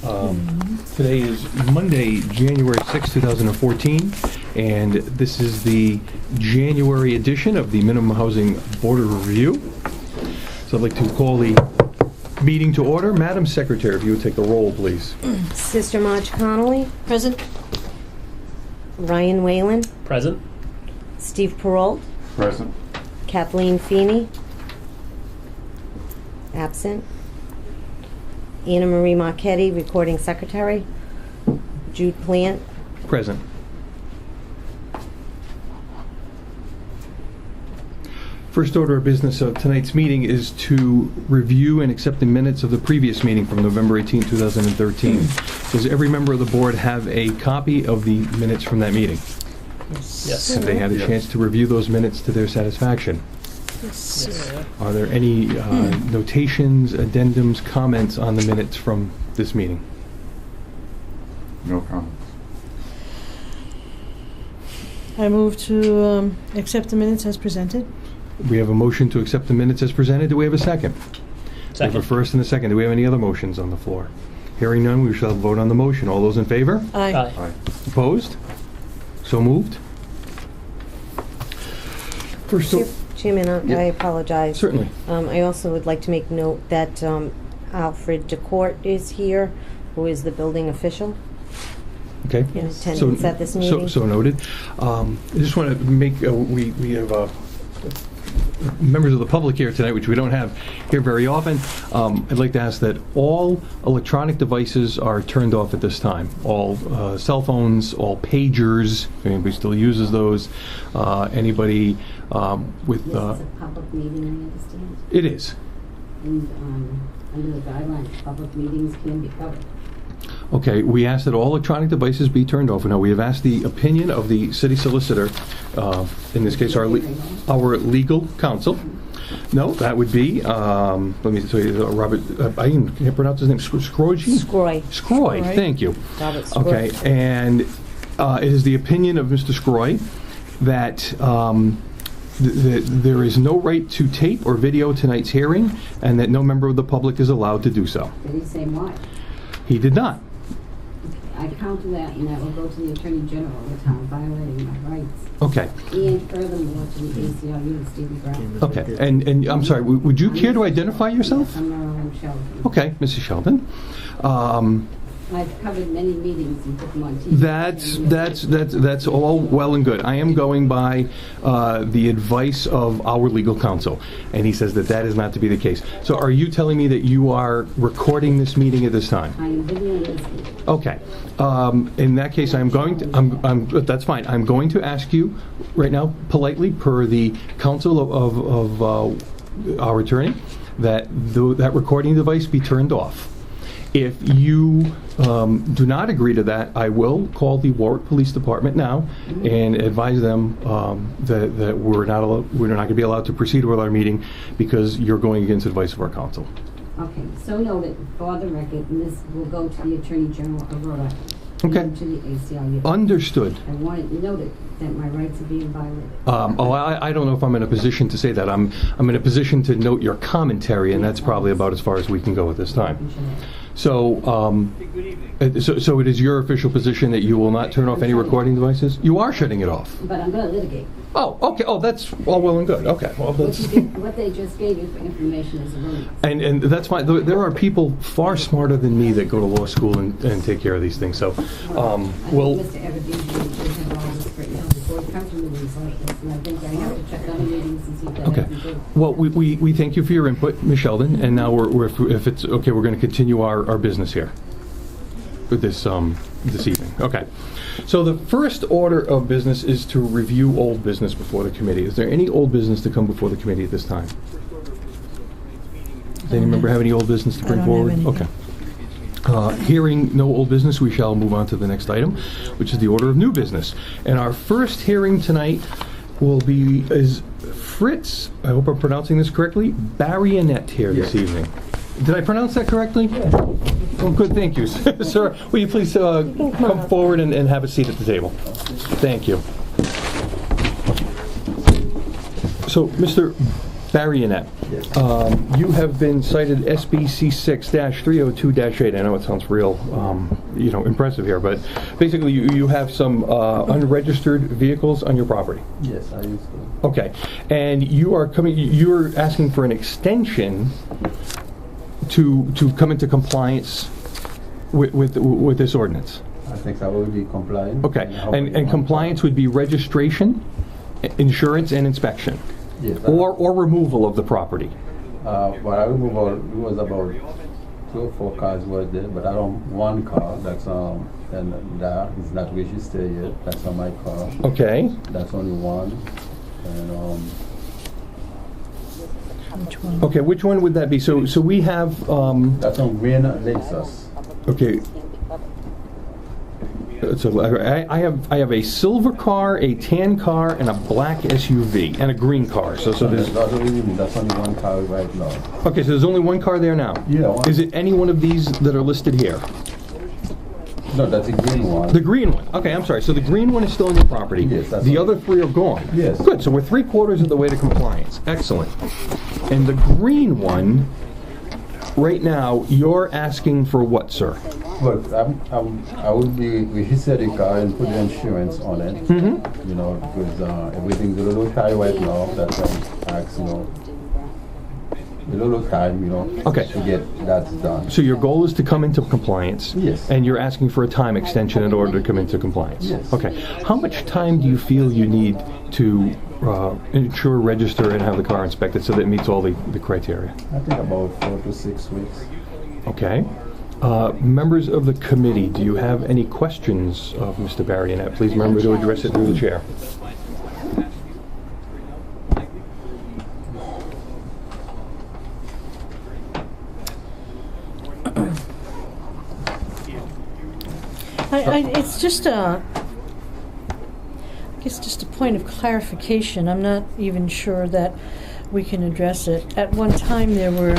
Today is Monday, January 6, 2014, and this is the January edition of the Minimum Housing Board of Review. So I'd like to call the meeting to order. Madam Secretary, if you would take the roll, please. Sister Marge Connolly. Present. Ryan Whalen. Present. Steve Perrault. Present. Kathleen Feeney. Absent. Anna Marie Marchetti, Recording Secretary. Jude Plant. Present. First order of business of tonight's meeting is to review and accept the minutes of the previous meeting from November 18, 2013. Does every member of the board have a copy of the minutes from that meeting? Yes. Have they had a chance to review those minutes to their satisfaction? Yes. Are there any notations, addendums, comments on the minutes from this meeting? No comments. I move to accept the minutes as presented. We have a motion to accept the minutes as presented. Do we have a second? Second. We have a first and a second. Do we have any other motions on the floor? Hearing none, we shall vote on the motion. All those in favor? Aye. Aye. Opposed? So moved. First, Chairman, Yeah. I apologize. certainly. I also would like to make note that Alfred DeCourt is here, who is the building official Okay. in attendance at this meeting. So noted. I just want to make, we have members of the public here tonight, which we don't have here very often. I'd like to ask that all electronic devices are turned off at this time. All cell phones, all pagers, if anybody still uses those. Anybody with... This is a public meeting, I understand, It is. and under the guidelines, public meetings can be covered. Okay, we ask that all electronic devices be turned off. Now, we have asked the opinion of the city solicitor, in this case, our legal counsel. No, that would be, let me tell you, Robert, I can't pronounce his name, Scroy? Scroy. Scroy, thank you. Robert Scroy. Okay, and it is the opinion of Mr. Scroy that there is no right to tape or video tonight's hearing, and that no member of the public is allowed to do so. Did he say why? He did not. I counter that, and I will go to the Attorney General of the town violating my rights. Okay. And furthermore, to the ACLU, Stephen Brown. Okay, and I'm sorry, would you care to identify yourself? I'm Marilyn Sheldon. Okay, Mrs. Sheldon. I've covered many meetings and put them on TV. That's all well and good. I am going by the advice of our legal counsel, and he says that is not to be the case. So are you telling me that you are recording this meeting at this time? I am videoing this meeting. Okay. In that case, that's fine. I'm going to ask you right now, politely, per the counsel of our attorney, that that recording device be turned off. If you do not agree to that, I will call the Warwick Police Department now and advise them that we're not going to be allowed to proceed with our meeting because you're going against advice of our counsel. Okay, so noted, for the record, and this will go to the Attorney General of Rhode Island. Okay. And to the ACLU. Understood. I want it noted that my rights are being violated. I don't know if I'm in a position to say that. I'm in a position to note your commentary, and that's probably about as far as we can go at this time. So, so it is your official position that you will not turn off any recording devices? You are shutting it off. But I'm going to litigate. Oh, okay. Oh, that's all well and good. Okay. Well, that's What they just gave you for information is erroneous. and that's fine. There are people far smarter than me that go to law school and take care of these things. So, I think Mr. Everdeen should have all this written down before he comes to meetings like this, and I think I have to check other meetings and see if that okay. happens too. Well, we thank you for your input, Ms. Sheldon, and now if it's okay, we're going to continue our business here with this evening. Okay. So the first order of business is to review old business before the committee. Is there any old business to come before the committee at this time? Does any member have any old business to bring forward? Okay. Hearing no old business, we shall move on to the next item, which is the order of new business. And our first hearing tonight is Fritz, I hope I'm pronouncing this correctly, Barrionet here this evening. Did I pronounce that correctly? Yeah. Oh, good, thank you. Sir, will you please come forward and have a seat at the table? Thank you. So, Mr. Barry Annette, Yes. you have been cited SBC 6-302-8. I know it sounds real, impressive here, but basically you have some unregistered vehicles on your property. Yes, I used to. Okay, and you're asking for an extension to come into compliance with this ordinance. I think I will be compliant. Okay, how many and months? compliance would be registration, insurance, and inspection, Yes. or removal of the property. What I remove all, it was about 2 or 4 cars were there, but I don't one car that's and that is not registered yet. That's on my car. Okay, That's only one, and Which one? okay, which one would that be? So we have, that's on green Lexus. okay. So I have a silver car, a tan car, and a black SUV, and a green car. So there's That's only one car right now. okay. So there's only one car there now. Yeah. One. Is it any one of these that are listed here? No, that's a green one. The green one. Okay, I'm sorry. So the green one is still on your property. Yes, that's the right. other 3 are gone. Yes. Good. So we're 3/4 of the way to compliance. Excellent. And the green one, right now, you're asking for what, sir? But I would be register the car and put the insurance on it. Mm-hmm. You know, because everything's a little high right now. That's why I asked, a little time, Okay. to get that done. So your goal is to come into compliance. Yes. And you're asking for a time extension in order to come into compliance. Yes. Okay. How much time do you feel you need to insure, register, and have the car inspected so that it meets all the criteria? I think about 4 to 6 weeks. Okay. Members of the committee, do you have any questions of Mr. Barry Annette? Please remember to address it through the chair. It's just I guess just a point of clarification. I'm not even sure that we can address it. At one time, there were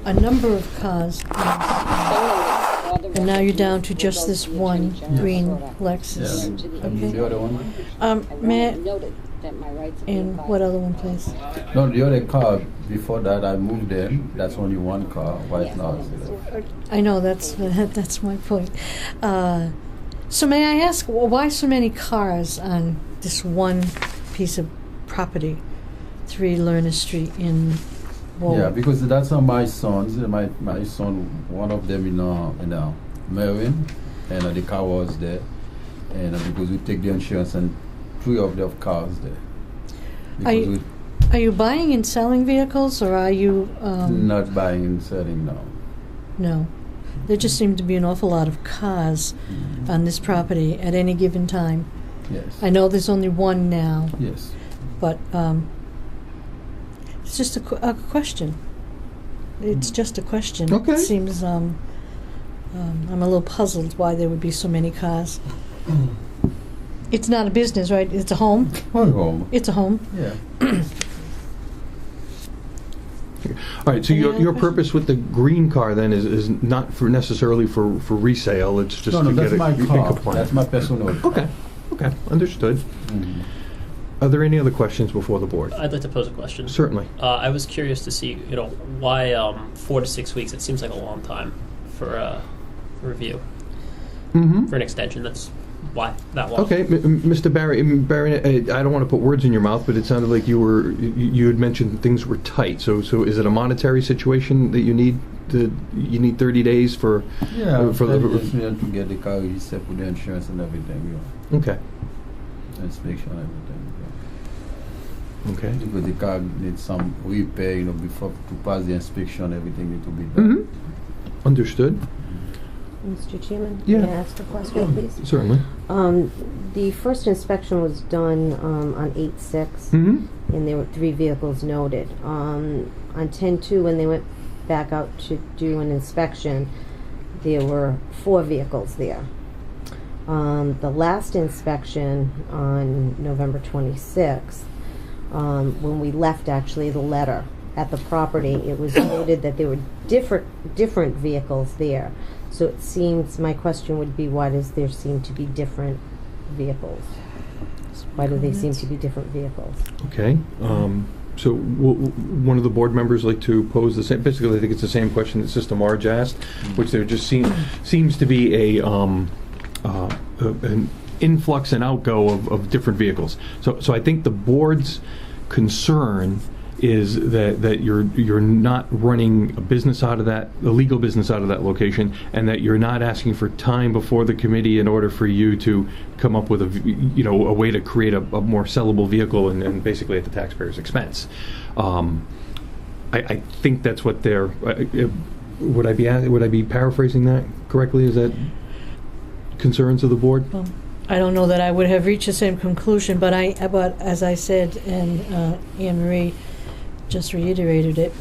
a number of cars, and now you're down to just this one green Lexus. And the other one? May I, and what other one, please? No, the other car, before that I moved in. That's only one car right now. I know, that's my point. So may I ask, why so many cars on this one piece of property, 3 Lerner Street in Warwick? Yeah, because that's my sons. My son, one of them in Merwin, and the car was there. And because we take the insurance and 3 of the cars there. Are you buying and selling vehicles, or are you... Not buying and selling now. No. There just seem to be an awful lot of cars on this property at any given time. Yes. I know there's only one now, Yes. but it's just a question. It's just a question. Okay. It seems I'm a little puzzled why there would be so many cars. It's not a business, right? It's a home. Home. It's a home. Yeah. All right, so Any your other questions? purpose with the green car then is not necessarily for resale, it's just No, to that's get it my in car. compliance. That's my personal car. Okay, understood. Mhm. Are there any other questions before the board? I'd like to pose a question. Certainly. I was curious to see, why 4 to 6 weeks? It seems like a long time for review, Mm-hmm. for an extension. That's why that long. Okay, Mr. Barry, I don't want to put words in your mouth, but it sounded like you had mentioned things were tight. So is it a monetary situation that you need 30 days for? Yeah, for for to get the car registered with the insurance and everything, Okay. inspection and everything. Okay. Because the car needs some repair, before to pass the inspection, everything needs to be done. Mm-hmm. Understood. Mr. Chairman, Yeah. may I ask a question, please? Certainly. The first inspection was done on 8/6, Mm-hmm. and there were 3 vehicles noted. On 10/2, when they went back out to do an inspection, there were 4 vehicles there. The last inspection on November 26th, when we left actually the letter at the property, it was noted that there were different vehicles there. So it seems, my question would be, why does there seem to be different vehicles? Why do they seem to be different vehicles? Okay. So one of the board members like to pose the same, basically I think it's the same question that Sister Marge asked, which there just seems to be an influx and outgo of different vehicles. So I think the board's concern is that you're not running a business out of that, a legal business out of that location, and that you're not asking for time before the committee in order for you to come up with a way to create a more sellable vehicle and basically at the taxpayer's expense. I think that's what they're. Would I be paraphrasing that correctly? Is that concerns of the board? Well, I don't know that I would have reached the same conclusion, but as I said, and Anne Marie just reiterated it,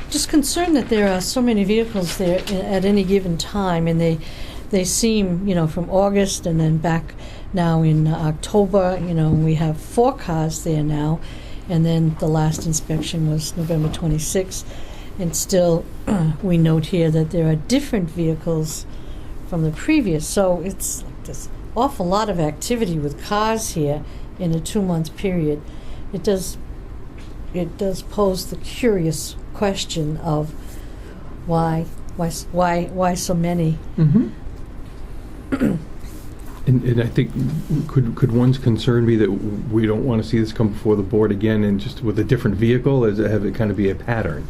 just concerned that there are so many vehicles there at any given time, and they seem, from August and then back now in October, we have 4 cars there now, and then the last inspection was November 26th, and still we note here that there are different vehicles from the previous, so it's like this awful lot of activity with cars here in a 2-month period. It does pose the curious question of why so many. Mm-hmm. and I think could one's concern be that we don't want to see this come before the board again and just with a different vehicle, as have it kind of be a pattern?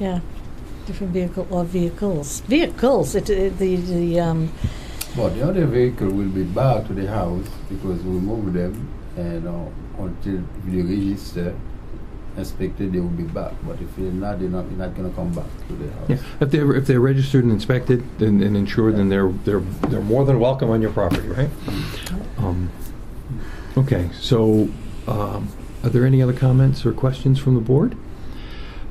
Yeah, different vehicle or vehicles. Vehicles. But the other vehicle will be back to the house because we move them, and until they register, inspected, they will be back. But if they're not going to come back to the house. Yeah, if they're registered and inspected and insured, then they're more than welcome on your property, right? Okay, so are there any other comments or questions from the board?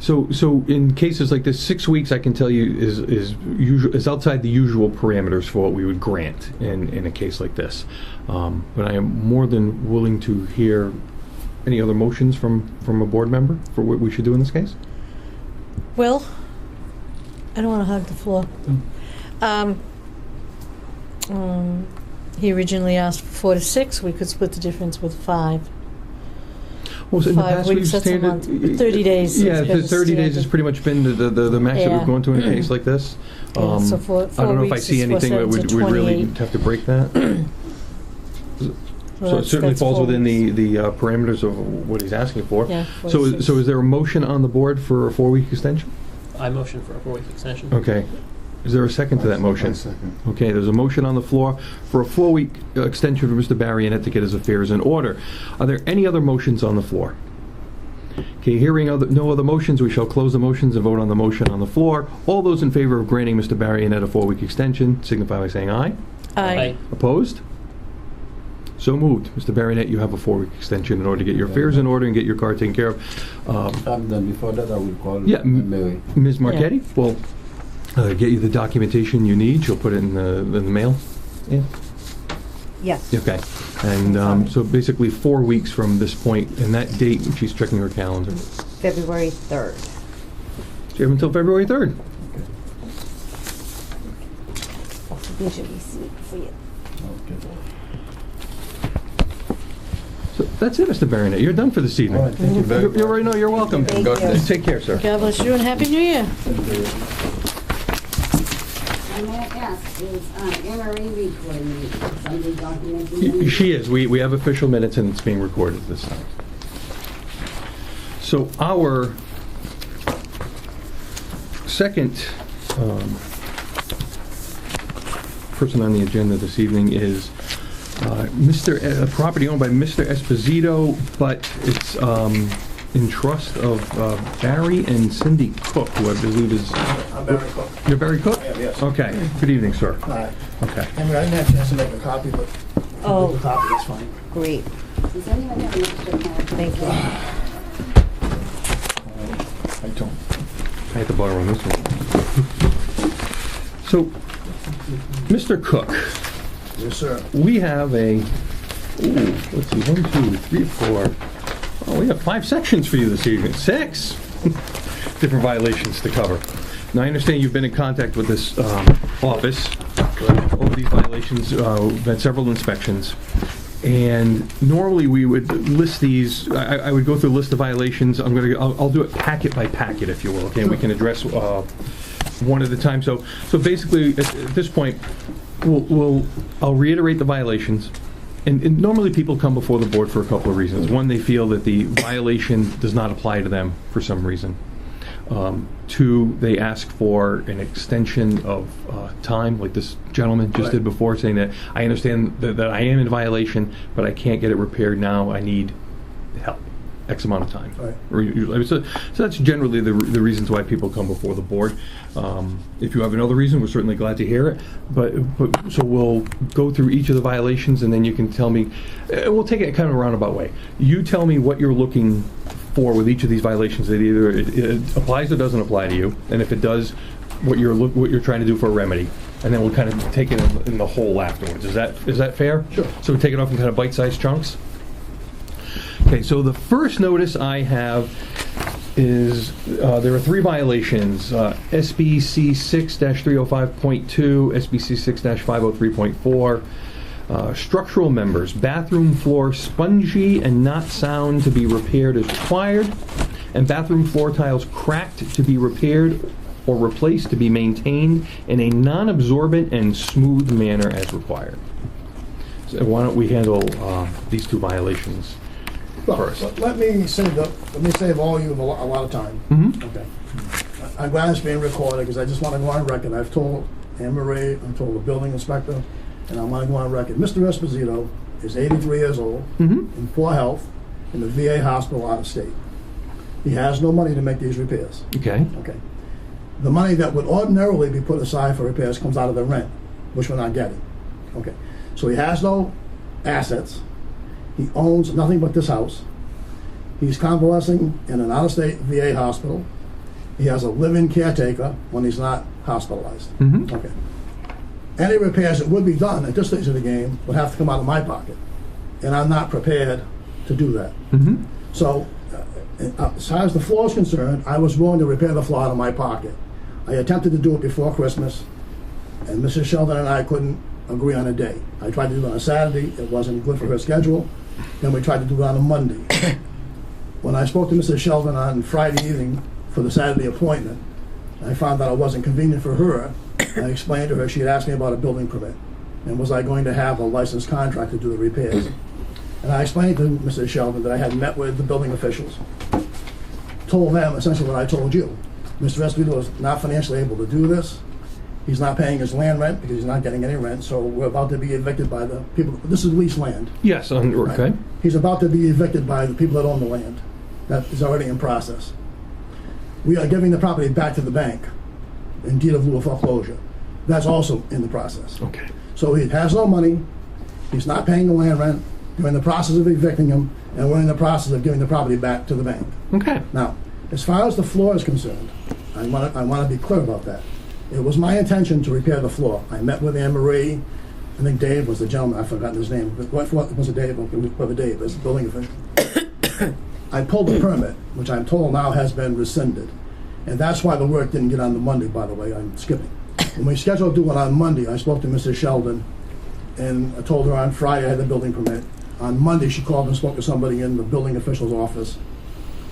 So in cases like this, 6 weeks, I can tell you, is outside the usual parameters for what we would grant in a case like this. But I am more than willing to hear any other motions from a board member for what we should do in this case. Well, I don't want to hog the floor. He originally asked for 4 to 6. We could split the difference with 5. Well, so in the 5 past, weeks, we've that's a standard, month. 30 days. Yeah, the 30 days has pretty much been the max that Yeah. we've gone to in a case like this. Yeah, so 4 I don't know if I weeks see is anything that 4 would 7 to really 28. have to break that. Well, So it certainly that's falls 4 within weeks. the parameters of what he's asking for. Yeah, 4 So to 6. is there a motion on the board for a 4-week extension? I motion for a 4-week extension. Okay. Is there a second to that motion? Second. Okay, there's a motion on the floor for a 4-week extension for Mr. Barrionet to get his affairs in order. Are there any other motions on the floor? Okay, hearing no other motions, we shall close the motions and vote on the motion on the floor. All those in favor of granting Mr. Barrionet a 4-week extension signify by saying aye. Aye. Opposed? So moved. Mr. Barrionet, you have a 4-week extension in order to get your affairs in order and get your car taken care of. I'm done. Before that, I will call Mary. Ms. Marchetti will get you the documentation you need. She'll put it in the mail. Yeah. Yes. Okay. And so basically 4 weeks from this point, and that date, she's checking her calendar. February 3rd. So you have until February 3rd. Here's your receipt for you. Okay. So that's it, Mr. Barrionet. You're done for this evening. All right, thank you very much. You're welcome. Thank God you. bless. Take care, sir. God bless you and Happy New Year. I may ask, is Emery recording me? Somebody documenting me? She is. We have official minutes and it's being recorded this time. So our second person on the agenda this evening is property owned by Mr. Esposito, but it's in trust of Barry and Cindy Cook, who I believe is... I'm Barry Cook. You're Barry Cook? I am, yes. Okay. Good evening, sir. Hi. Okay. I mean, I didn't have a chance to make a copy, but Oh. the copy is fine. Great. Does anyone have an extra pen? Thank you. I don't. I had to borrow on this one. So, Mr. Cook, Yes, sir. we have let's see, 1, 2, 3, 4. Oh, we have 5 sections for you this evening. 6 different violations to cover. Now, I understand you've been in contact with this office. All of these violations, we've had several inspections. And normally we would list these, I would go through a list of violations. I'll do it packet by packet, if you will, okay? We can address one at a time. So basically, at this point, I'll reiterate the violations. And normally people come before the board for a couple of reasons. One, they feel that the violation does not apply to them for some reason. Two, they ask for an extension of time, like this gentleman just did before, saying that I understand that I am in violation, but I can't get it repaired now. I need help, X amount of time. Right. So that's generally the reasons why people come before the board. If you have another reason, we're certainly glad to hear it. But so we'll go through each of the violations, and then you can tell me. We'll take it kind of a roundabout way. You tell me what you're looking for with each of these violations, that either it applies or doesn't apply to you, and if it does, what you're trying to do for a remedy, and then we'll kind of take it in the whole afterwards. Is that fair? Sure. So we take it off in kind of bite-sized chunks. Okay, so the first notice I have is there are 3 violations: SBC 6-305.2, SBC 6-503.4. Structural members, bathroom floor spongy and not sound to be repaired as required, and bathroom floor tiles cracked to be repaired or replaced to be maintained in a non-absorbent and smooth manner as required. So why don't we handle these 2 violations first? Let me save all you a lot of time. Mm-hmm. Okay. I'm glad it's being recorded because I just want to go on record. I've told Anne Marie, I've told the building inspector, and I want to go on record. Mr. Esposito is 83 years old, in poor health, in the VA hospital out of state. He has no money to make these repairs. Okay. Okay. The money that would ordinarily be put aside for repairs comes out of the rent, which we're not getting. Okay. So he has no assets. He owns nothing but this house. He's convalescing in an out-of-state VA hospital. He has a live-in caretaker when he's not hospitalized. Mm-hmm. Okay. Any repairs that would be done at this stage of the game would have to come out of my pocket, and I'm not prepared to do that. Mm-hmm. So, as far as the floor is concerned, I was willing to repair the floor out of my pocket. I attempted to do it before Christmas, and Mrs. Sheldon and I couldn't agree on a day. I tried to do it on a Saturday. It wasn't good for her schedule. Then we tried to do it on a Monday. When I spoke to Mrs. Sheldon on Friday evening for the Saturday appointment, I found out it wasn't convenient for her. I explained to her, she had asked me about a building permit, and was I going to have a licensed contract to do the repairs. And I explained to Mrs. Sheldon that I had met with the building officials, told them essentially what I told you. Mr. Esposito is not financially able to do this. He's not paying his land rent because he's not getting any rent, so we're about to be evicted by the people. This is leased land. Yes, okay. Right? He's about to be evicted by the people that own the land. That is already in process. We are giving the property back to the bank in deed of lieu of foreclosure. That's also in the process. Okay. So he has no money, he's not paying the land rent, we're in the process of evicting him, and we're in the process of giving the property back to the bank. Okay. Now, as far as the floor is concerned, I want to be clear about that. It was my intention to repair the floor. I met with Anne Marie, I think Dave was the gentleman, I've forgotten his name. What was it, Dave? Whoever Dave is, the building official. I pulled the permit, which I'm told now has been rescinded. And that's why the work didn't get on the Monday, by the way, I'm skipping. When we scheduled to do it on Monday, I spoke to Mrs. Sheldon, and I told her on Friday I had the building permit. On Monday, she called and spoke to somebody in the building official's office,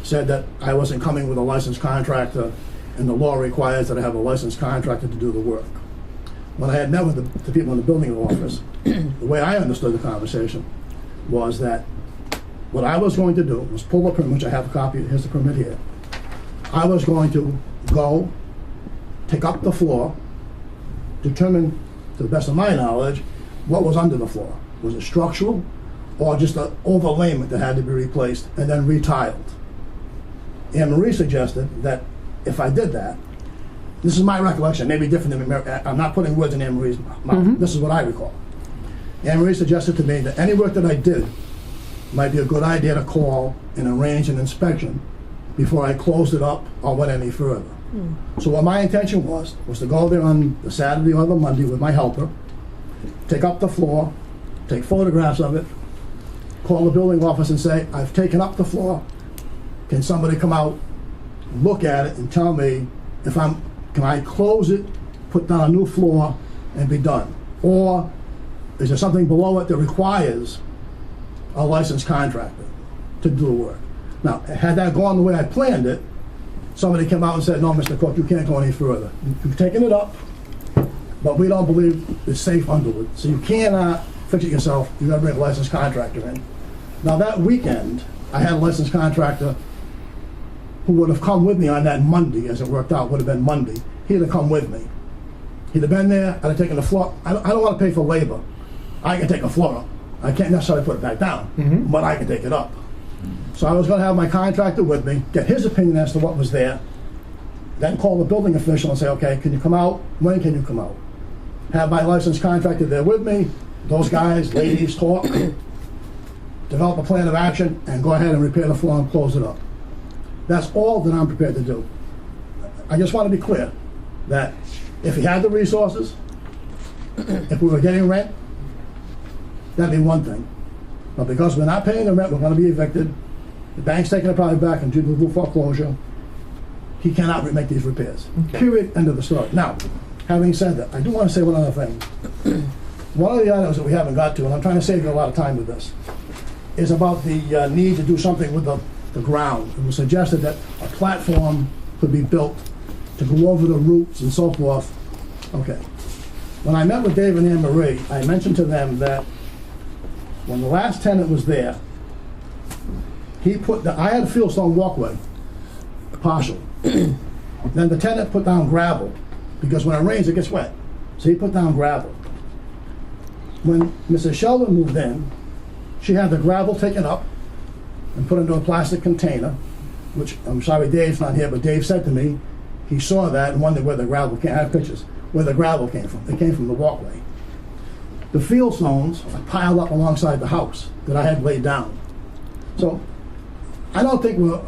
said that I wasn't coming with a licensed contractor, and the law requires that I have a licensed contractor to do the work. When I had met with the people in the building office, the way I understood the conversation was that what I was going to do was pull the permit, which I have a copy, here's the permit here. I was going to go, take up the floor, determine, to the best of my knowledge, what was under the floor. Was it structural, or just an overlayment that had to be replaced and then retiled? Anne Marie suggested that if I did that, this is my recollection, it may be different than, I'm not putting words in Anne Marie's mouth, This is what I recall. Anne Marie suggested to me that any work that I did might be a good idea to call and arrange an inspection before I closed it up or went any further. So what my intention was to go there on the Saturday or the Monday with my helper, take up the floor, take photographs of it, call the building office and say, I've taken up the floor, can somebody come out, look at it and tell me if can I close it, put down a new floor and be done? Or is there something below it that requires a licensed contractor to do the work. Now, had that gone the way I planned it, somebody came out and said, no, Mr. Cook, you can't go any further. You've taken it up, but we don't believe it's safe Underwood. So you cannot fix it yourself. You gotta bring a licensed contractor in. Now that weekend, I had a licensed contractor who would have come with me on that Monday, as it worked out, would have been Monday. He'd have come with me. He'd have been there, I'd have taken the floor. I don't want to pay for labor. I can take a floor up. I can't necessarily put it back down, but I can take it up. So I was going to have my contractor with me, get his opinion as to what was there, then call the building official and say, okay, can you come out? When can you come out? Have my licensed contractor there with me, those guys, ladies, talk, develop a plan of action, and go ahead and repair the floor and close it up. That's all that I'm prepared to do. I just want to be clear that if he had the resources, if we were getting rent, that'd be one thing. But because we're not paying the rent, we're going to be evicted. The bank's taking the property back and due to foreclosure, he cannot make these repairs. Okay. Period. End of the story. Now, having said that, I do want to say one other thing. One of the items that we haven't got to, and I'm trying to save you a lot of time with this, is about the need to do something with the ground. It was suggested that a platform could be built to go over the roots and so forth. Okay. When I met with Dave and Anne Marie, I mentioned to them that when the last tenant was there, I had a fieldstone walkway, partial. Then the tenant put down gravel, because when it rains, it gets wet. So he put down gravel. When Mrs. Sheldon moved in, she had the gravel taken up and put into a plastic container, which, I'm sorry Dave's not here, but Dave said to me, he saw that and wondered where the gravel came, I have pictures, where the gravel came from. It came from the walkway. The fieldstones are piled up alongside the house that I had laid down. So I don't think Mr.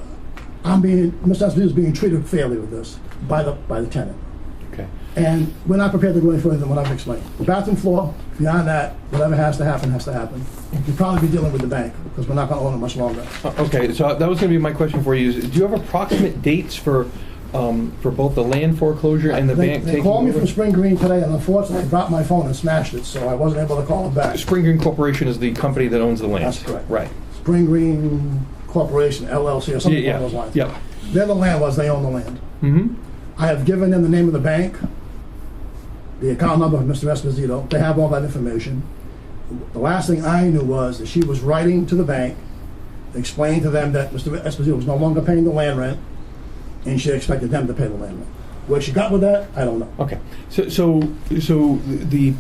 Esposito is being treated fairly with this by the tenant. Okay. And we're not prepared to go any further than what I've explained. The bathroom floor, beyond that, whatever has to happen, has to happen. You'll probably be dealing with the bank, because we're not going to own it much longer. Okay, so that was going to be my question for you. Do you have approximate dates for both the land foreclosure and the bank They taking called me over? from Spring Green today, and unfortunately, I dropped my phone and smashed it, so I wasn't able to call them back. Spring Green Corporation is the company that owns the land. That's correct. Right. Spring Green Corporation, LLC, or something along those lines. Yeah. They're the landlords, they own the land. Mm-hmm. I have given them the name of the bank, the account number of Mr. Esposito. They have all that information. The last thing I knew was that she was writing to the bank, explaining to them that Mr. Esposito was no longer paying the land rent, and she expected them to pay the land rent. Where she got with that, I don't know. Okay. So the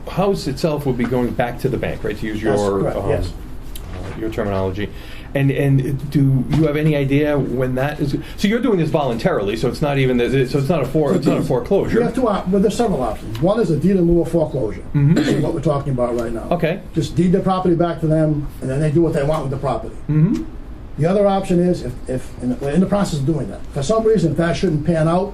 house itself will be going back to the bank, right? To use That's your correct, yes. Your terminology. And do you have any idea when that is? So you're doing this voluntarily, so it's not even it's not a foreclosure. We have two well, there's several options. One is a deed in lieu of foreclosure. Mm-hmm. This is what we're talking about right now. Okay. Just deed the property back to them, and then they do what they want with the property. Mm-hmm. The other option is, if we're in the process of doing that, for some reason, if that shouldn't pan out,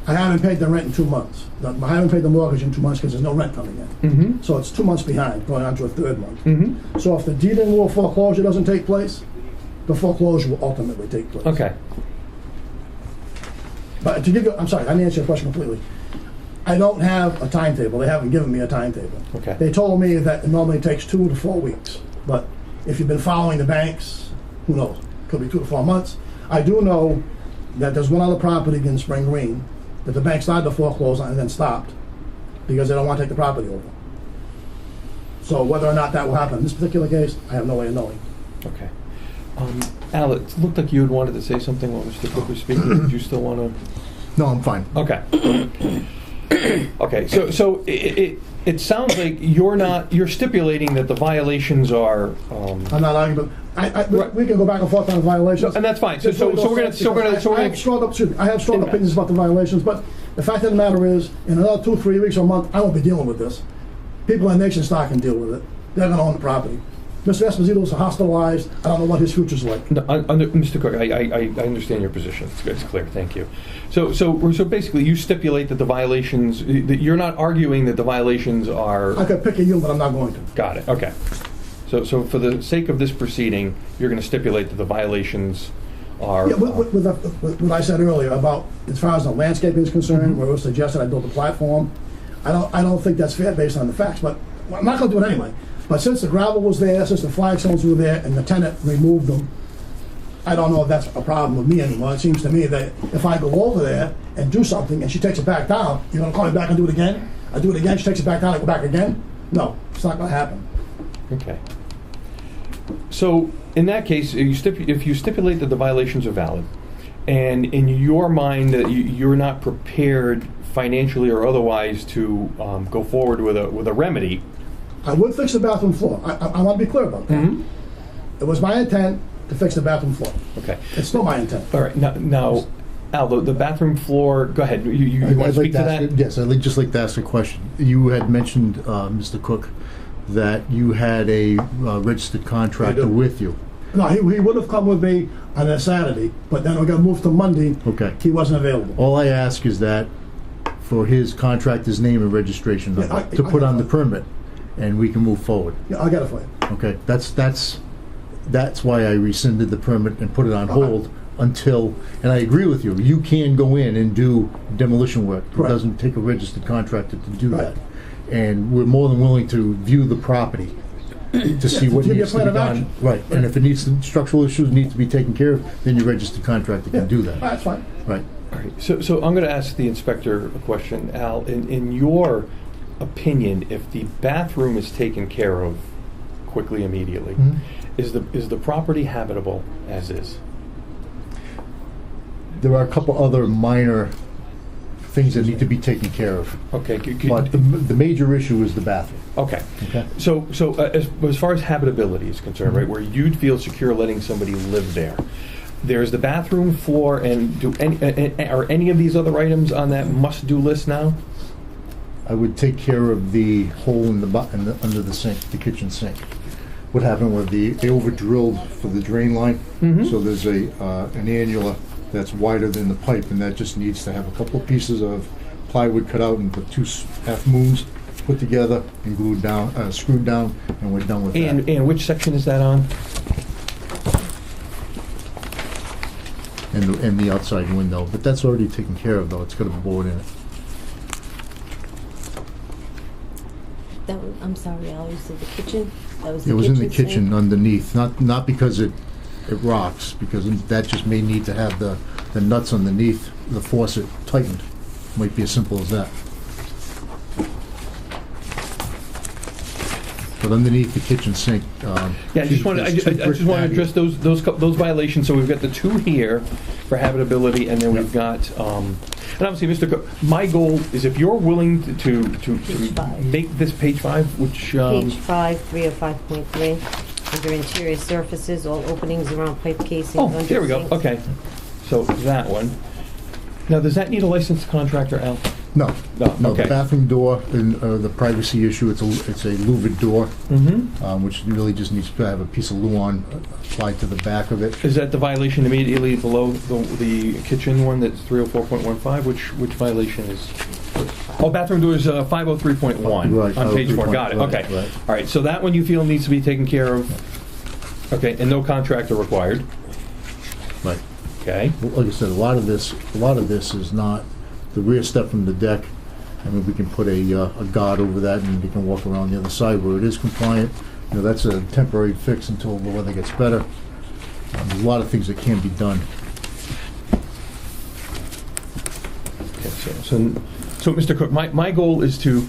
I haven't paid the rent in 2 months. I haven't paid the mortgage in 2 months because there's no rent coming in. Mm-hmm. So it's 2 months behind, going on to a third month. Mm-hmm. So if the deed in lieu of foreclosure doesn't take place, the foreclosure will ultimately take place. Okay. But to give you, I'm sorry, I didn't answer your question completely. I don't have a timetable. They haven't given me a timetable. Okay. They told me that it normally takes 2 to 4 weeks. But if you've been following the banks, who knows? Could be 2 to 4 months. I do know that there's one other property in Spring Green that the bank started to foreclose on and then stopped because they don't want to take the property over. So whether or not that will happen in this particular case, I have no way of knowing. Okay. Al, it looked like you had wanted to say something while Mr. Cook was speaking. Did you still want to? No, I'm fine. Okay. Okay. So it sounds like you're stipulating that the violations are. I'm not arguing, but we can go back and forth on the violations. And that's fine. So we're gonna. I have strong opinions about the violations, but the fact of the matter is, in another 2, 3 weeks or a month, I won't be dealing with this. People in Nation Star can deal with it. They're going to own the property. Mr. Esposito's hospitalized. I don't know what his future's like. No, Mr. Cook, I understand your position. It's clear. Thank you. So basically, you stipulate that the violations. That you're not arguing that the violations are. I could pick a you, but I'm not going to. Got it. Okay. So for the sake of this proceeding, you're going to stipulate that the violations are. Yeah, with what I said earlier about as far as the landscaping is concerned, where it was suggested I build a platform, I don't think that's fair based on the facts. But I'm not going to do it anyway. But since the gravel was there, since the flagstones were there, and the tenant removed them, I don't know if that's a problem with me anymore. It seems to me that if I go over there and do something and she takes it back down, you're gonna call me back and do it again? I do it again, she takes it back down, I go back again? No, it's not gonna happen. Okay. So, in that case, if you stipulate that the violations are valid, and in your mind that you're not prepared financially or otherwise to go forward with a remedy. I would fix the bathroom floor. I want to be clear about that. Mm-hmm. It was my intent to fix the bathroom floor. Okay. It's still my intent. All right. Now Al, the bathroom floor. Go ahead. You want to speak to that? Yes, I'd just like to ask a question. You had mentioned, Mr. Cook, that you had a registered contractor with you. No, he would have come with me on a Saturday, but then we got moved to Monday. Okay. He wasn't available. All I ask is that for his contractor's name and registration number I to put got on the that. permit, and we can move forward. Yeah, I got it for you. Okay, that's why I rescinded the permit and put it on hold until, and I agree with you, you can go in and do demolition work. It Right. doesn't take a registered contractor to do Right. that. And we're more than willing to view the property to see to what give you a needs to plan be of done. action. Right, and if it needs, structural issues need to be taken care of, then your registered contractor can do that. That's fine. Right. All right. So I'm going to ask the inspector a question, Al. In your opinion, if the bathroom is taken care of quickly, immediately, is the property habitable as is? There are a couple other minor things that need to be taken care of. Okay. But the major issue is the bathroom. Okay. Okay. So as far as habitability is concerned, right, where you'd feel secure letting somebody live there, there's the bathroom floor, and are any of these other items on that must-do list now? I would take care of the hole in under the sink, the kitchen sink. What happened was they over-drilled for the drain line, so there's an annulus that's wider than the pipe, and that just needs to have a couple of pieces of plywood cut out and put 2 half moons put together and glued down, screwed down, and we're done with that. And which section is that on? And the outside window, but that's already taken care of, though. It's got a board in it. I'm sorry, Al, you said the kitchen? That was It was in the sink? kitchen underneath, not because it rocks, because that just may need to have the nuts underneath the faucet tightened. Might be as simple as that. But underneath the kitchen sink. Yeah, I just want to address those violations. So we've got the 2 here for habitability, and then we've got, and obviously, Mr. Cook, my goal is if you're willing to Page 5. make this page 5, which Page 5, 305.3, under interior surfaces, all openings around pipe casings. under there we go. sinks. Okay, so that one. Now, does that need a licensed contractor, Al? No, okay. the bathroom door, and the privacy issue, it's a louvered door, which really just needs to have a piece of luan applied to the back of it. Is that the violation immediately below the kitchen one that's 304.15? Which violation is? Oh, bathroom door is 503.1 Right, on page 4. Got it. right, Okay. right. All right. So that one you feel needs to be taken care of. Okay, and no contractor required. Right. Okay. Like I said, a lot of this is not the rear step from the deck. I mean, we can put a guard over that, and they can walk around the other side where it is compliant. You know, that's a temporary fix until the weather gets better. There's a lot of things that can be done. Okay. So Mr. Cook, my goal is to,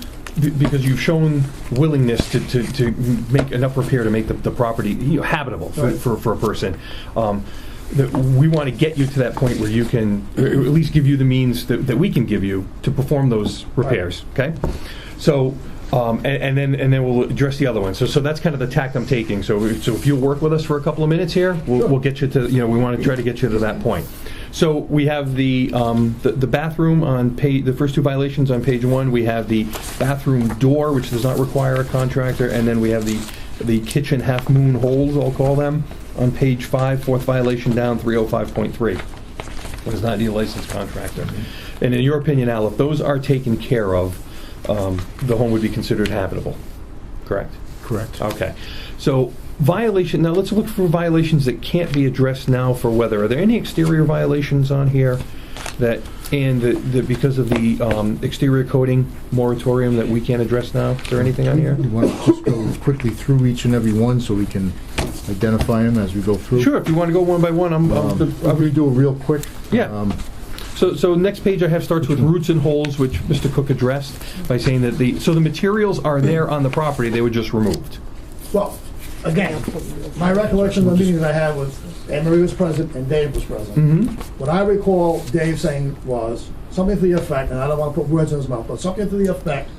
because you've shown willingness to make enough repair to make the property habitable for a person. That we want to get you to that point where you can, or at least give you the means that we can give you to perform those repairs. Okay, so and then we'll address the other one. So that's kind of the tack I'm taking. So if you'll work with us for a couple of minutes here, we'll get you to, we want to try to get you to that point. So we have the bathroom on page, the first 2 violations on page 1. We have the bathroom door, which does not require a contractor, and then we have the kitchen half moon holes, I'll call them, on page 5, 4th violation down, 305.3. Does not need a licensed contractor. And in your opinion, Al, if those are taken care of, the home would be considered habitable, correct? Correct. Okay. So violation, now let's look for violations that can't be addressed now for weather. Are there any exterior violations on here that, and that because of the exterior coating moratorium that we can't address now? Is there anything on here? You want to just go quickly through each and every one so we can identify them as we go through? Sure, if you want to go one by one, I'm going to do it real quick. Yeah. So next page I have starts with roots and holes, which Mr. Cook addressed by saying that the materials are there on the property, they were just removed. Well, again, my recollection of the meeting that I had was Anne Marie was present and Dave was present. Mm-hmm. What I recall Dave saying was something to the effect, and I don't want to put words in his mouth, but something to the effect,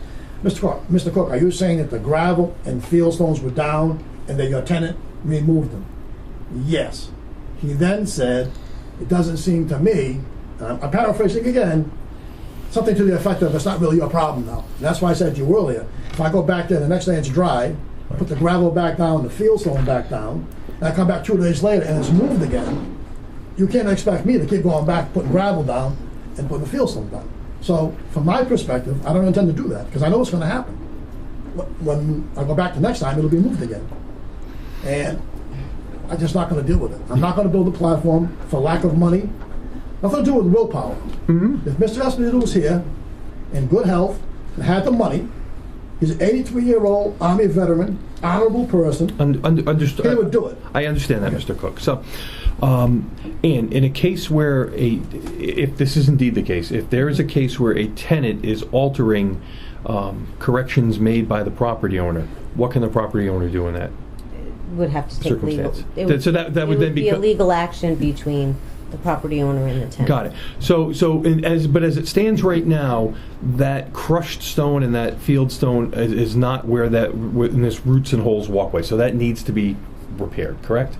Mr. Cook, are you saying that the gravel and fieldstones were down and that your tenant removed them? Yes. He then said, it doesn't seem to me, and I'm paraphrasing again, something to the effect of, it's not really your problem now. And that's why I said to you earlier, if I go back there the next day it's dry, put the gravel back down, the fieldstone back down, and I come back 2 days later and it's moved again, you can't expect me to keep going back, putting gravel down and putting the fieldstone down. So from my perspective, I don't intend to do that because I know what's going to happen. When I go back the next time, it'll be moved again. And I'm just not going to deal with it. I'm not going to build a platform for lack of money. Nothing to do with willpower. Mm-hmm. If Mr. Esposito was here, in good health, and had the money, he's an 83-year-old Army veteran, honorable person, Understood. he would do it. I understand that, Mr. Cook. So, and in a case where if this is indeed the case, if there is a case where a tenant is altering corrections made by the property owner, what can the property owner do in that Would have to take legal. circumstance? So that would then be a legal action between the property owner and the tenant. Got it. So as it stands right now, that crushed stone and that field stone is not where in this roots and holes walkway. So that needs to be repaired, correct?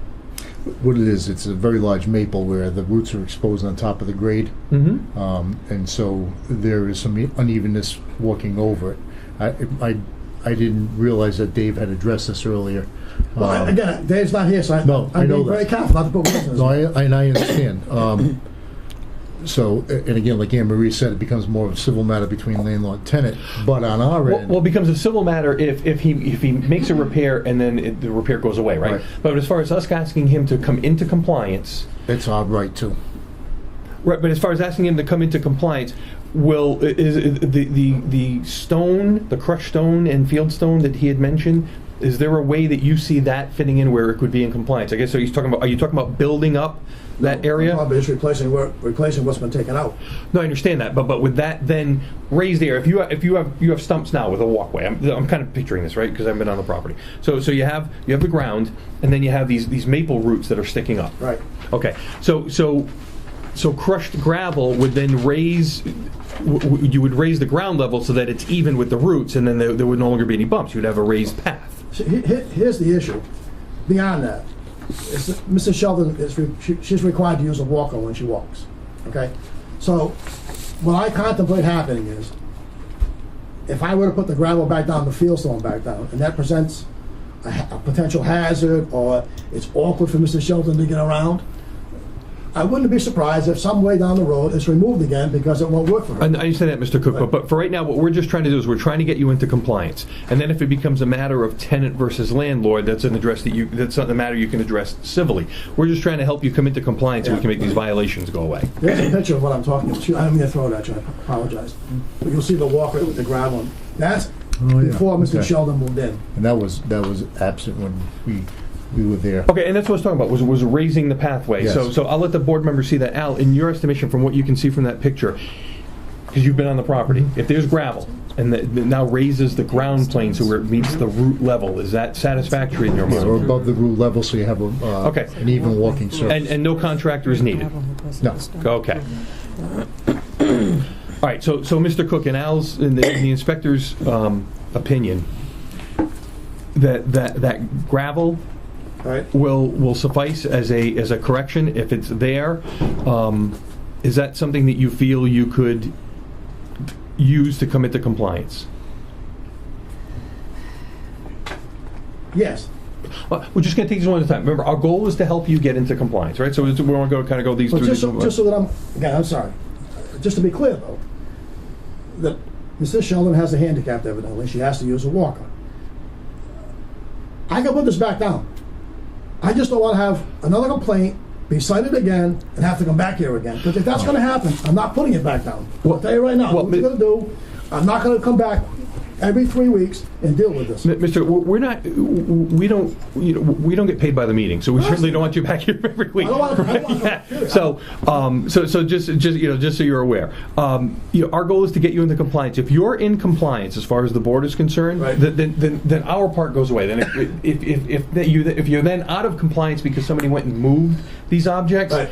What it is, it's a very large maple where the roots are exposed on top of the grade. Mm-hmm. And so there is some unevenness walking over it. I didn't realize that Dave had addressed this earlier. Well, again, Dave's not here, so I know I'm being that. very careful not to put words in his No, mouth. I understand. So, and again, like Anne Marie said, it becomes more of a civil matter between landlord and tenant. But on our end, Well, it becomes a civil matter if he makes a repair and then the repair goes away, right? Right. But as far as us asking him to come into compliance, it's our right too. right? But as far as asking him to come into compliance, is the stone, the crushed stone and field stone that he had mentioned? Is there a way that you see that fitting in where it could be in compliance? I guess so. Are you talking about building up that area? Probably just replacing what's been taken out. No, I understand that, but with that then raised area, if you have stumps now with a walkway, I'm kind of picturing this, right? Because I've been on the property. So you have the ground, and then you have these maple roots that are sticking up. Right. Okay. So crushed gravel would then raise. You would raise the ground level so that it's even with the roots, and then there would no longer be any bumps. You'd have a raised path. See, here's the issue. Beyond that, Mrs. Sheldon she's required to use a walker when she walks. Okay, so what I contemplate happening is, if I were to put the gravel back down, the fieldstone back down, and that presents a potential hazard, or it's awkward for Mrs. Sheldon to get around, I wouldn't be surprised if some way down the road it's removed again because it won't work for her. I understand that, Mr. Cook, but for right now, what we're just trying to do is we're trying to get you into compliance. And then if it becomes a matter of tenant versus landlord, that's not a matter you can address civilly. We're just trying to help you come into compliance so we can make these violations go away. There's a picture of what I'm talking about. I don't mean to throw it at you, I apologize. But you'll see the walkway with the gravel. That's before Mr. Okay. Sheldon moved in. And that was absent when we were there. Okay, and that's what I was talking about, was raising the pathway. Yes. So I'll let the board members see that. Al, in your estimation, from what you can see from that picture, because you've been on the property, if there's gravel and that now raises the ground plane so where it meets the root level, is that satisfactory in your mind? Or above the root level, so you have an even walking surface. And no contractor is needed? No. Okay. All right, so Mr. Cook, in Al's, in the inspector's opinion, that gravel Right. will suffice as a correction if it's there. Is that something that you feel you could use to come into compliance? Yes. Well, we're just going to take this one at a time. Remember, our goal is to help you get into compliance, right? So we want to go these But through. just so that I'm sorry. Just to be clear, though, that Mrs. Sheldon has a handicap, evidently. She has to use a walker. I can put this back down. I just don't want to have another complaint be cited again, and have to come back here again. Because if that's going to happen, I'm not putting it back down. I'll tell you right now, what we're going to do, I'm not going to come back every 3 weeks and deal with this. Mr., we don't get paid by the meeting, so we certainly don't want you back here every week. I don't want to. Yeah. So just so you're aware, our goal is to get you into compliance. If you're in compliance, as far as the board is concerned, right, then our part goes away. Then if you're then out of compliance because somebody went and moved these objects. Right.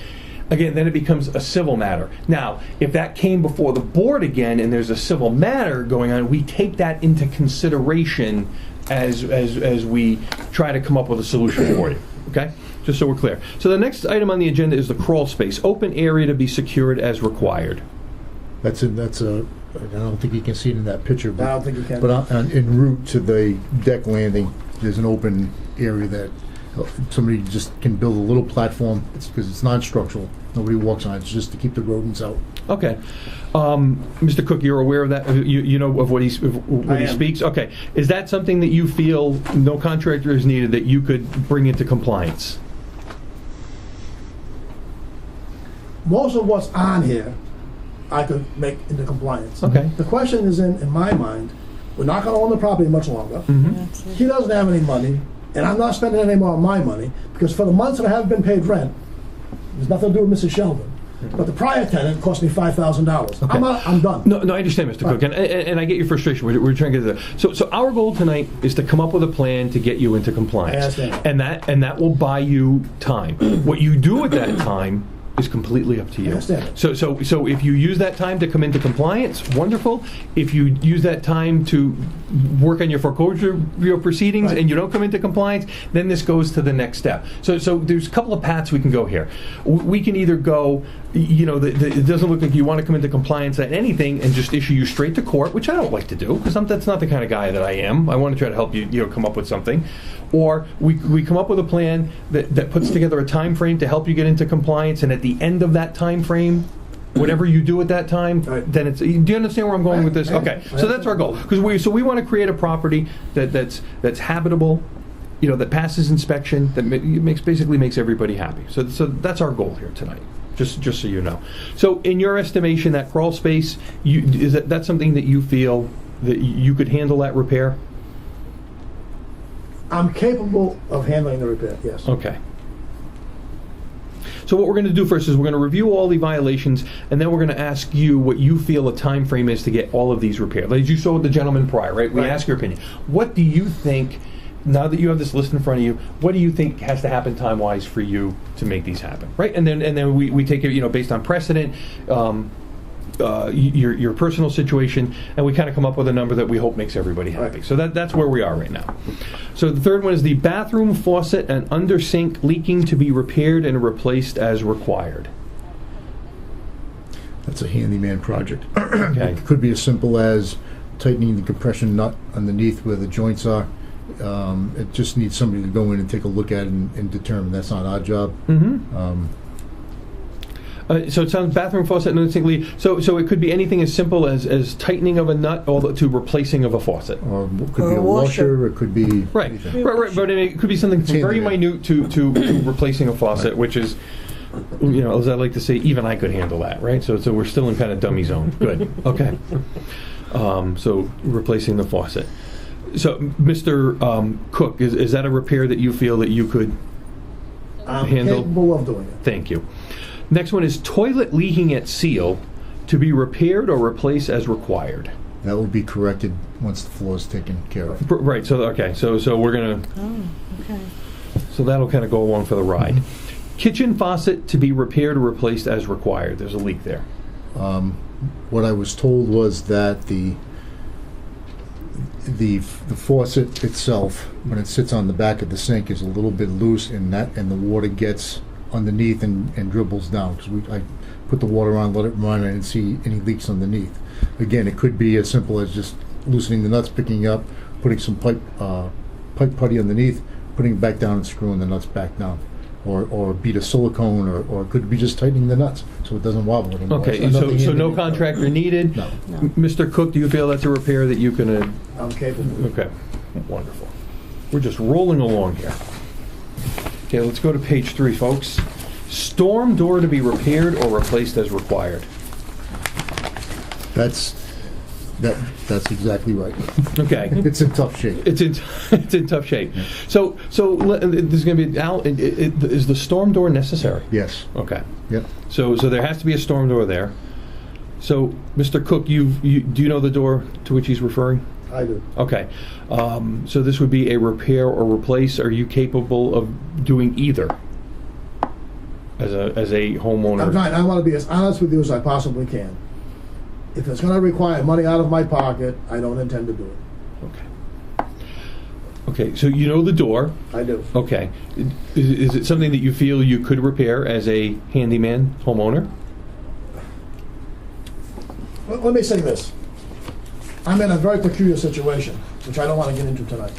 Again, then it becomes a civil matter. Now, if that came before the board again and there's a civil matter going on, we take that into consideration as we try to come up with a solution for you. Okay? Just so we're clear. So the next item on the agenda is the crawl space. Open area to be secured as required. I don't think you can see it in that picture. But, I don't think you can. But en route to the deck landing, there's an open area that somebody just can build a little platform. It's because it's non-structural. Nobody walks on it. It's just to keep the rodents out. Okay. Mr. Cook, you're aware of that? You know of what he speaks? Okay. Is that something that you feel no contractor is needed, that you could bring into compliance? Most of what's on here, I could make into compliance. Okay. The question is in my mind, we're not going to own the property much longer. Mm-hmm. He doesn't have any money, and I'm not spending any more of my money, because for the months that I haven't been paid rent, there's nothing to do with Mrs. Sheldon. But the prior tenant cost me $5,000. Okay. I'm done. No, I understand, Mr. Cook, and I get your frustration. We're trying to get there. So our goal tonight is to come up with a plan to get you into compliance, I understand. and that will buy you time. What you do at that time is completely up to you. I understand. So if you use that time to come into compliance, wonderful. If you use that time to work on your foreclosure proceedings, right, and you don't come into compliance, then this goes to the next step. So there's a couple of paths we can go here. We can either go, it doesn't look like you want to come into compliance at anything and just issue you straight to court, which I don't like to do, because that's not the kind of guy that I am. I want to try to help you, come up with something. Or we come up with a plan that puts together a time frame to help you get into compliance, and at the end of that time frame, whatever you do at that time, right, then it's. Do you understand where I'm going with this? Okay, so that's our goal, because we want to create a property that's habitable, that passes inspection, that basically makes everybody happy. So that's our goal here tonight. Just so you know. So in your estimation, that crawl space, is that something that you feel that you could handle that repair? I'm capable of handling the repair, yes. Okay. So what we're going to do first is we're going to review all the violations, and then we're going to ask you what you feel a time frame is to get all of these repaired. As you saw with the gentleman prior, right? We ask your opinion. What do you think, now that you have this list in front of you, what do you think has to happen time-wise for you to make these happen, right? And then we take it, based on precedent, your personal situation, and we kind of come up with a number that we hope makes everybody happy. Right. So that's where we are right now. So the third one is the bathroom faucet and under sink leaking to be repaired and replaced as required. That's a handyman project. Okay. It could be as simple as tightening the compression nut underneath where the joints are. It just needs somebody to go in and take a look at it and determine. That's not our job. Mm-hmm. So it sounds bathroom faucet and under sink leak. So it could be anything as simple as tightening of a nut to replacing of a faucet. Or it could be a washer. It could be right. anything. Right. But it could be something very minute to replacing a faucet, which is, as I like to say, even I could handle that, right? So we're still in kind of dummy zone. Good. Okay. So replacing the faucet. So, Mr. Cook, is that a repair that you feel that you could handle? I'm capable of doing it. Thank you. Next one is toilet leaking at seal to be repaired or replaced as required. That will be corrected once the floor is taken care of. Right. So okay. So we're gonna. Oh, okay. So that'll kind of go along for the ride. Kitchen faucet to be repaired or replaced as required. There's a leak there. What I was told was that the faucet itself, when it sits on the back of the sink, is a little bit loose, and the water gets underneath and dribbles down, because I put the water on, let it run, and see any leaks underneath. Again, it could be as simple as just loosening the nuts, picking up, putting some pipe putty underneath, putting it back down and screwing the nuts back down, or a bead of silicone, or it could be just tightening the nuts so it doesn't wobble anymore. Okay, so no contractor needed. No. Mr. Cook, do you feel that's a repair that you can? I'm capable. Okay, wonderful. We're just rolling along here. Okay, let's go to page 3, folks. storm door to be repaired or replaced as required. That's exactly right. Okay. It's in tough shape. It's in tough shape. So there's going to be is the storm door necessary? Yes. Okay. Yep. So there has to be a storm door there. So, Mr. Cook, do you know the door to which he's referring? I do. Okay. So this would be a repair or replace. Are you capable of doing either as a homeowner? I'm trying. I want to be as honest with you as I possibly can. If it's going to require money out of my pocket, I don't intend to do it. Okay. Okay, so you know the door. I do. Okay. Is it something that you feel you could repair as a handyman homeowner? Let me say this. I'm in a very peculiar situation, which I don't want to get into tonight.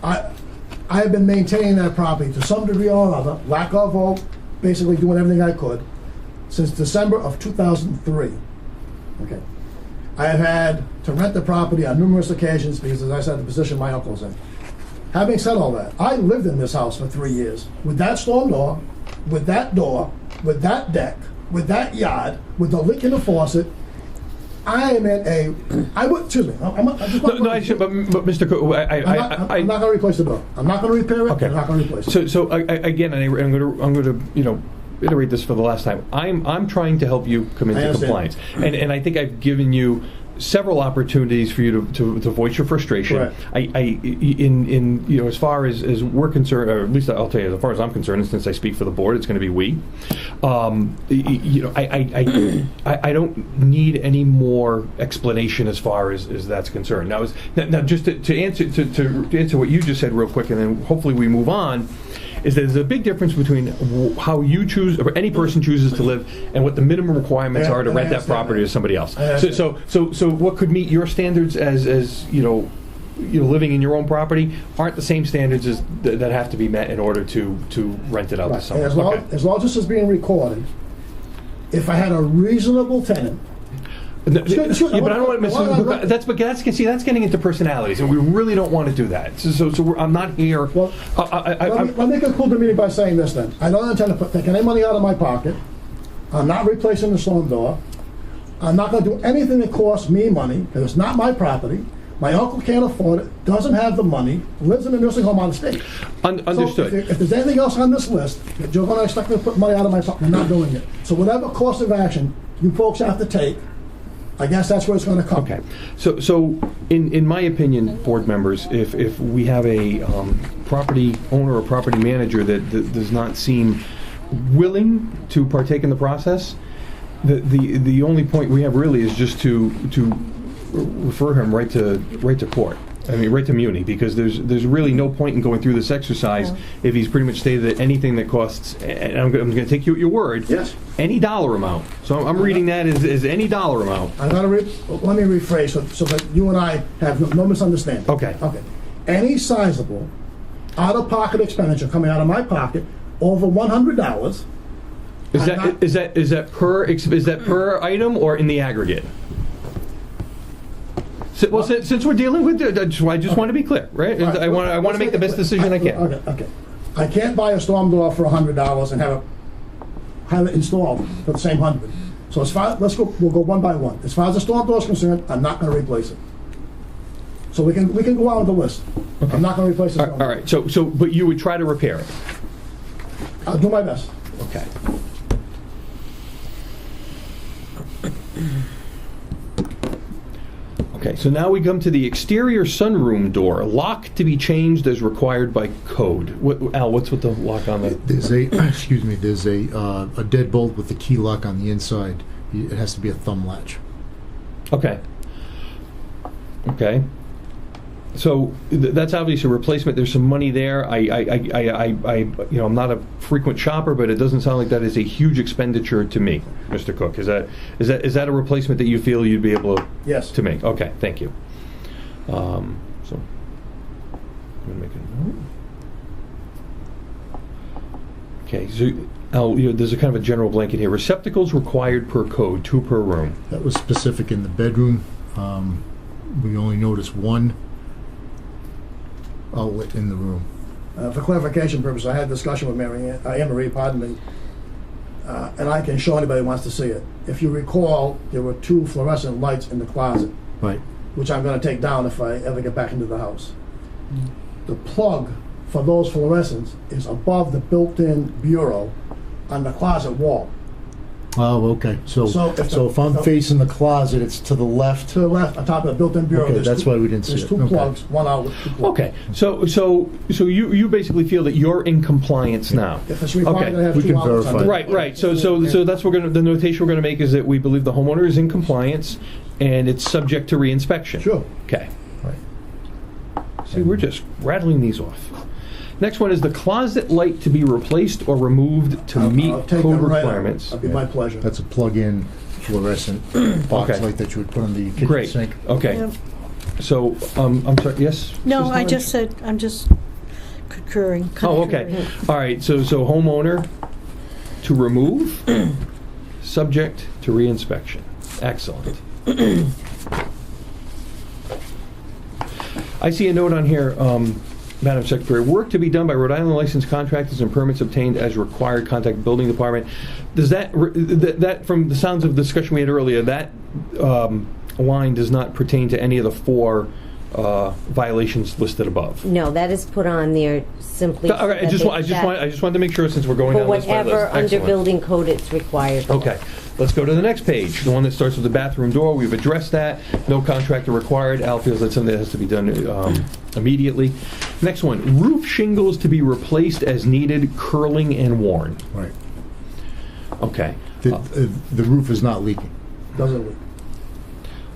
I have been maintaining that property to some degree or another, lack of, or basically doing everything I could, since December of 2003. Okay. I have had to rent the property on numerous occasions because, as I said, the position my uncle's in. Having said all that, I lived in this house for 3 years with that storm door, with that deck, with that yard, with the leak in the faucet. I am in a. I would. Excuse me. I just want But Mr. Cook, I'm not going to replace the door. I'm not going to repair it. Okay. I'm not going to replace it. So again, I'm going to iterate this for the last time. I'm trying to help you come into compliance, and I think I've given you several opportunities for you to voice your frustration. Correct. As far as we're concerned, or at least I'll tell you, as far as I'm concerned, and since I speak for the board, it's going to be we. I don't need any more explanation as far as that's concerned. Now just to answer what you just said real quick, and then hopefully we move on. Is that there's a big difference between how you choose, or any person chooses to live, and what the minimum requirements are to rent that property to somebody else. So what could meet your standards as living in your own property aren't the same standards as that have to be met in order to rent it out to someone. As long as this is being recorded, if I had a reasonable tenant. But I don't want to that's getting into personalities, and we really don't want to do that. So I'm not here. Well, let me conclude the meeting by saying this. Then I don't intend to take any money out of my pocket. I'm not replacing the storm door. I'm not going to do anything that costs me money because it's not my property. My uncle can't afford it. Doesn't have the money. Lives in a nursing home out of state. Understood. So if there's anything else on this list that you're going to expect me to put money out of my pocket, I'm not doing it. So whatever course of action you folks have to take, I guess that's where it's going to come. Okay. So in my opinion, board members, if we have a property owner or property manager that does not seem willing to partake in the process, the only point we have really is just to refer him right to court. I mean, right to Muni, because there's really no point in going through this exercise if he's pretty much stated that anything that costs, and I'm going to take you at your word, yes, any dollar amount. So I'm reading that as any dollar amount. Let me rephrase so that you and I have no misunderstanding. Okay. Any sizable out-of-pocket expenditure coming out of my pocket over $100. Is that per item or in the aggregate? Well, since we're dealing with it, I just want to be clear, right? I want to make the best decision I can. Okay. I can't buy a storm door for $100 and have it installed for the same $100. So we'll go one by one. As far as the storm door is concerned, I'm not going to replace it. So we can go on with the list. Okay. I'm not going to replace it. All right. So, but you would try to repair it. I'll do my best. Okay. Okay, so now we come to the exterior sunroom door. Lock to be changed as required by code. Al, what's with the lock on the... There's a deadbolt with the key lock on the inside. It has to be a thumb latch. Okay. So that's obviously a replacement. There's some money there. I'm not a frequent shopper, but it doesn't sound like that is a huge expenditure to me, Mr. Cook. Is that a replacement that you feel you'd be able to make? Okay, thank you. So I'm gonna make a note. Okay, so Al, there's a kind of a general blanket here. Receptacles required per code, 2 per room. That was specific in the bedroom. We only noticed one outlet in the room. For clarification purposes, I had a discussion with Anne Marie, pardon me, and I can show anybody who wants to see it. If you recall, there were 2 fluorescent lights in the closet, Right. which I'm going to take down if I ever get back into the house. The plug for those fluorescents is above the built-in bureau on the closet wall. Oh, okay. So if I'm facing the closet, it's to the left. To the left, on top of the built-in bureau. Okay, there's that's two- why we didn't see There's it. 2 Okay. plugs, one outlet, 2 plugs. Okay, so you basically feel that you're in compliance now? If it's required, Okay. I have We 2 can outlets. verify. Right. So that's the notation we're going to make is that we believe the homeowner is in compliance and it's subject to reinspection. Sure. Okay. Right. See, we're just rattling these off. Next one is the closet light to be replaced or removed to meet I'll take code them right out. requirements. It'll be my pleasure. That's a plug-in fluorescent box Okay. light that you would put on the kitchen Great. sink. Okay. Yeah. So, I'm sorry. Yes. No, Mrs. I Lawrence? just said, I'm just concurring. Oh, okay. All right. So homeowner to remove, subject to reinspection. Excellent. I see a note on here, Madam Secretary. Work to be done by Rhode Island licensed contractors and permits obtained as required. Contact building department. Does that from the sounds of the discussion we had earlier, that line does not pertain to any of the 4 violations listed above? No, that is put on there simply. All right, I just wanted to make sure since we're going For down this by whatever list. under Excellent. building code it's required. for. Okay, let's go to the next page, the one that starts with the bathroom door. We've addressed that. No contractor required. Al feels that's something that has to be done immediately. Next one, roof shingles to be replaced as needed, curling and worn. Right. Okay. The roof is not leaking. Doesn't leak.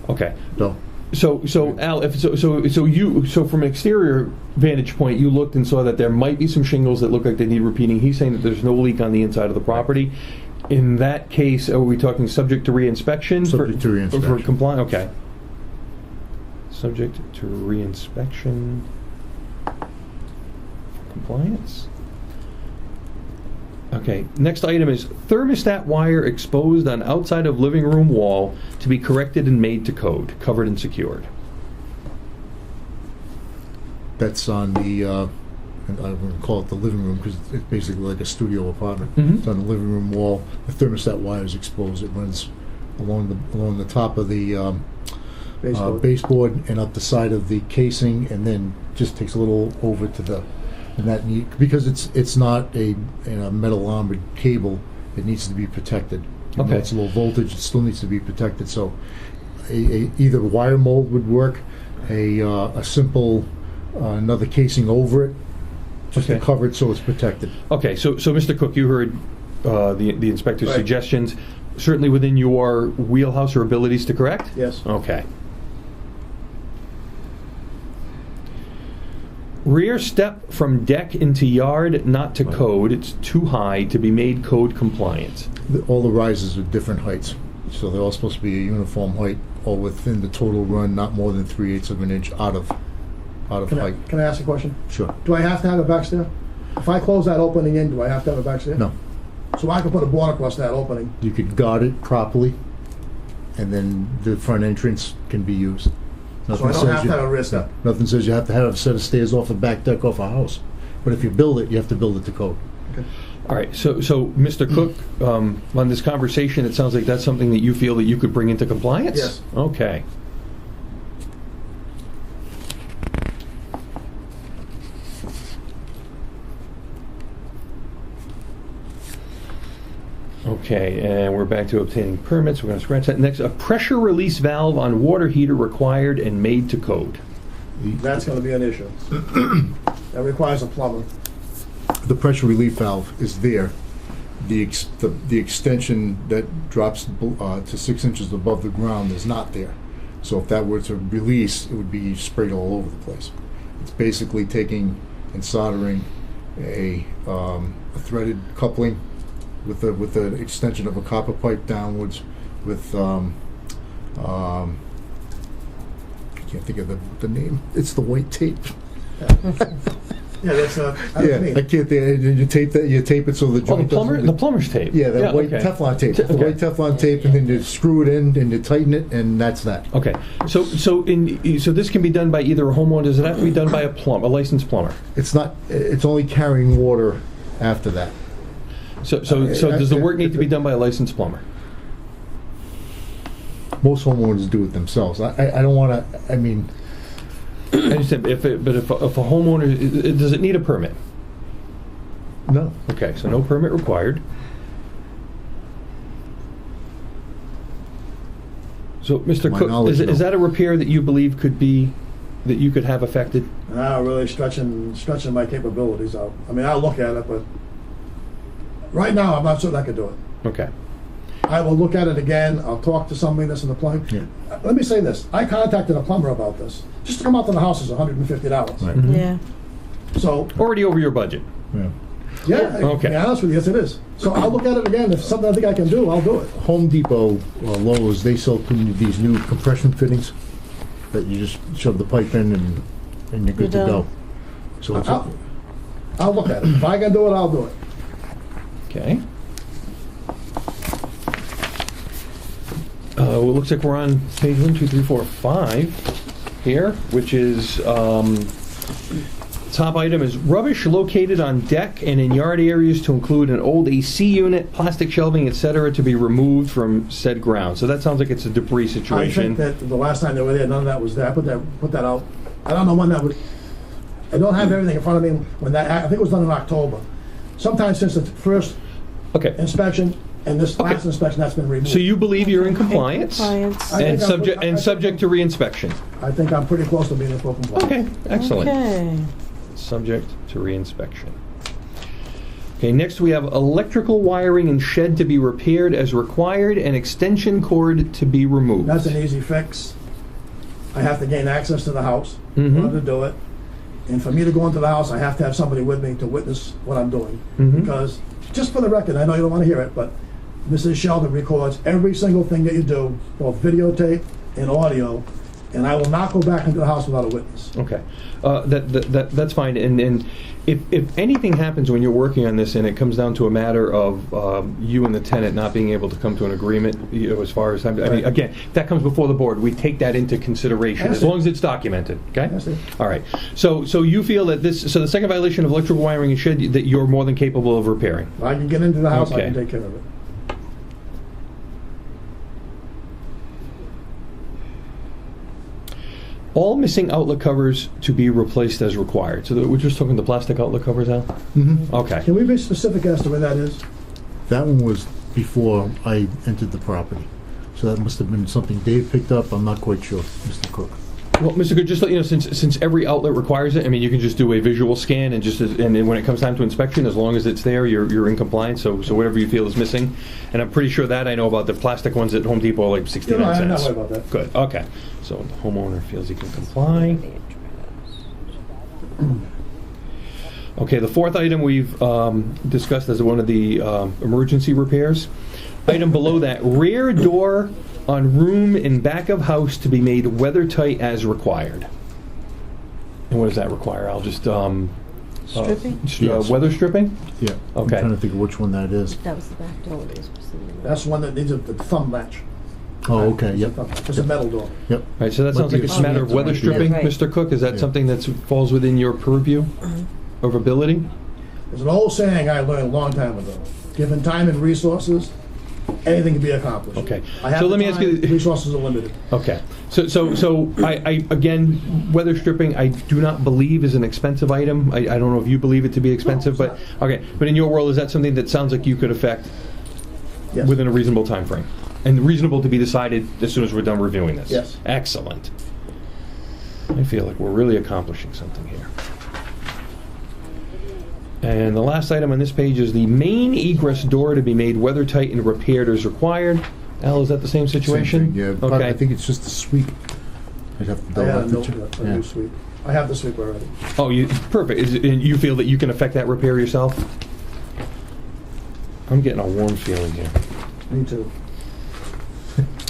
Okay. No. So Al, so from an exterior vantage point, you looked and saw that there might be some shingles that look like they need repeating. He's saying that there's no leak on the inside of the property. In that case, are we talking subject to reinspection? Subject to reinspection. For compliance, okay. Subject to reinspection for compliance. Okay, next item is thermostat wire exposed on outside of living room wall to be corrected and made to code, covered and secured. That's on the, I wouldn't call it the living room because it's basically like a studio apartment. Mhm. It's on the living room wall. The thermostat wire is exposed. It runs along the top of the baseboard and up the side of the casing, and then just takes a little over to the. And that because it's not a metal armored cable, it needs to be protected. Even though Okay. it's low voltage, it still needs to be protected. So, either wire mold would work, a simple another casing over it, just to Okay. cover it so it's protected. Okay, so Mr. Cook, you heard the inspector's Right. suggestions, certainly within your wheelhouse or abilities to correct? Yes. Okay. Rear step from deck into yard, not to code. It's too high to be made code compliant. All the rises are different heights, so they're all supposed to be a uniform height, all within the total run, not more than 3/8 of an inch out of height. Can I ask a question? Sure. Do I have to have a back stair? If I close that opening in, do I have to have a back stair? No. So I can put a board across that opening. You could guard it properly, and then the front entrance can be used. So I don't have to have a rear step. No, nothing says you have to have a set of stairs off a back deck off a house. But if you build it, you have to build it to code. All right, so Mr. Cook, on this conversation, it sounds like that's something that you feel that you could bring into compliance? Yes. Okay. Okay, and we're back to obtaining permits. We're going to scratch that. Next, a pressure release valve on water heater required and made to code. That's going to be an issue. That requires a plumber. The pressure relief valve is there. The extension that drops to 6 inches above the ground is not there. So if that were to release, it would be sprayed all over the place. It's basically taking and soldering a threaded coupling with the extension of a copper pipe downwards with I can't think of the name. It's the white tape. Yeah, that's Yeah, me. I can't, and you tape that, you tape it so the Oh, the joint plumber, doesn't... the plumber's tape. Yeah, that white okay. Teflon tape, the Okay. white Teflon tape, and then you screw it in, and you tighten it, and that's that. Okay, so this can be done by either a homeowner. Does it have to be done by a licensed plumber? It's not, it's only carrying water after that. So does the work need to be done by a licensed plumber? Most homeowners do it themselves. I don't want to, I mean, I understand, if a homeowner, does it need a permit? no. Okay, so no permit required. So, Mr. My Cook, knowledge, is no. that a repair that you believe that you could have affected? Now really stretching my capabilities out. I mean, I'll look at it, but right now, I'm not certain I could do it. Okay. I will look at it again. I'll talk to somebody that's in the plumbing. Yeah. Let me say this. I contacted a plumber about this. Just to come out to the house is $150. Right. Yeah. So, Already over your budget. Yeah. yeah, Okay. to be honest with you, yes it is. So I'll look at it again. If it's something I think I can do, I'll do it. Home Depot, Lowe's, they sell these new compression fittings that you just shove the pipe in and you're good to You're go. done. So it's, I'll look at it. If I can do it, I'll do it. Okay. Well, it looks like we're on page 1, 2, 3, 4, 5 here, which is top item is rubbish located on deck and in yard areas to include an old AC unit, plastic shelving, etc., to be removed from said ground. So that sounds like it's a debris I situation. think that the last time they were there, none of that was there. I put that out. I don't know when that would. I don't have everything in front of me when that. I think it was done in October. Sometime since the first Okay. inspection and this last inspection, that's been removed. So you believe you're in compliance Compliance. I and think subject to reinspection. I think I'm pretty close to being in full compliance. Okay, excellent. Okay. Subject to reinspection. Okay, next we have electrical wiring and shed to be repaired as required and extension cord to be removed. That's an easy fix. I have to gain access to the house Mhm. in order to do it. And for me to go into the house, I have to have somebody with me to witness what I'm doing. Mhm. Because, just for the record, I know you don't want to hear it, but Mrs. Sheldon records every single thing that you do, both videotape and audio, and I will not go back into the house without a witness. Okay, that's fine. And if anything happens when you're working on this, and it comes down to a matter of you and the tenant not being able to come to an agreement, as far as I mean, Right. again, that comes before the board. We take that into consideration I as see. long as it's documented. Okay. I see. All right. So you feel that so the second violation of electrical wiring and shed that you're more than capable of repairing. If I can get into the house, I Okay. can take care of it. All missing outlet covers to be replaced as required. So we're just talking the plastic outlet covers out? Mhm. Okay. Can we be specific as to where that is? That one was before I entered the property. So that must have been something Dave picked up. I'm not quite sure, Mr. Cook. Well, Mr. Good, just let you know, since every outlet requires it, I mean, you can just do a visual scan and and then when it comes time to inspection, as long as it's there, you're in compliance. So whatever you feel is missing, and I'm pretty sure that I know about the plastic ones at Home Depot are like 69 I'm not cents. worried about that. Good. Okay. So the homeowner feels he can comply. Okay, the fourth item we've discussed as one of the emergency repairs. Item below that, rear door on room in back of house to be made weather tight as required. And what does that require? I'll just Stripping? Yes. Weather stripping? Yeah. Okay. I'm trying to think of which one that is. That was the back door that was proceeding. That's one that needs the thumb latch. Oh, okay, yep. It's a metal door. Yep. All right, so that sounds Might like be it's a matter of weather right. stripping, Right. Mr. Cook. Is that Yeah. something that falls within your purview of ability? There's an old saying I learned a long time ago. Given time and resources, anything can be accomplished. Okay. I have So the let me ask you- time, resources are limited. Okay. So I again, weather stripping, I do not believe is an expensive item. I don't know if you believe it to be expensive, No, but it's okay. But in your world, is that something that sounds like you could affect Yes. within a reasonable time frame? And reasonable to be decided as soon as we're done reviewing this? Yes. Excellent. I feel like we're really accomplishing something here. And the last item on this page is the main egress door to be made weather tight and repaired as required. Al, is that the same situation? Same thing, yeah. But Okay. I think it's just a sweep. I'd have to I double had a have to note check. for a new sweep. I have the sweep already. Oh, perfect. And you feel that you can affect that repair yourself? I'm getting a warm feeling here. Me too.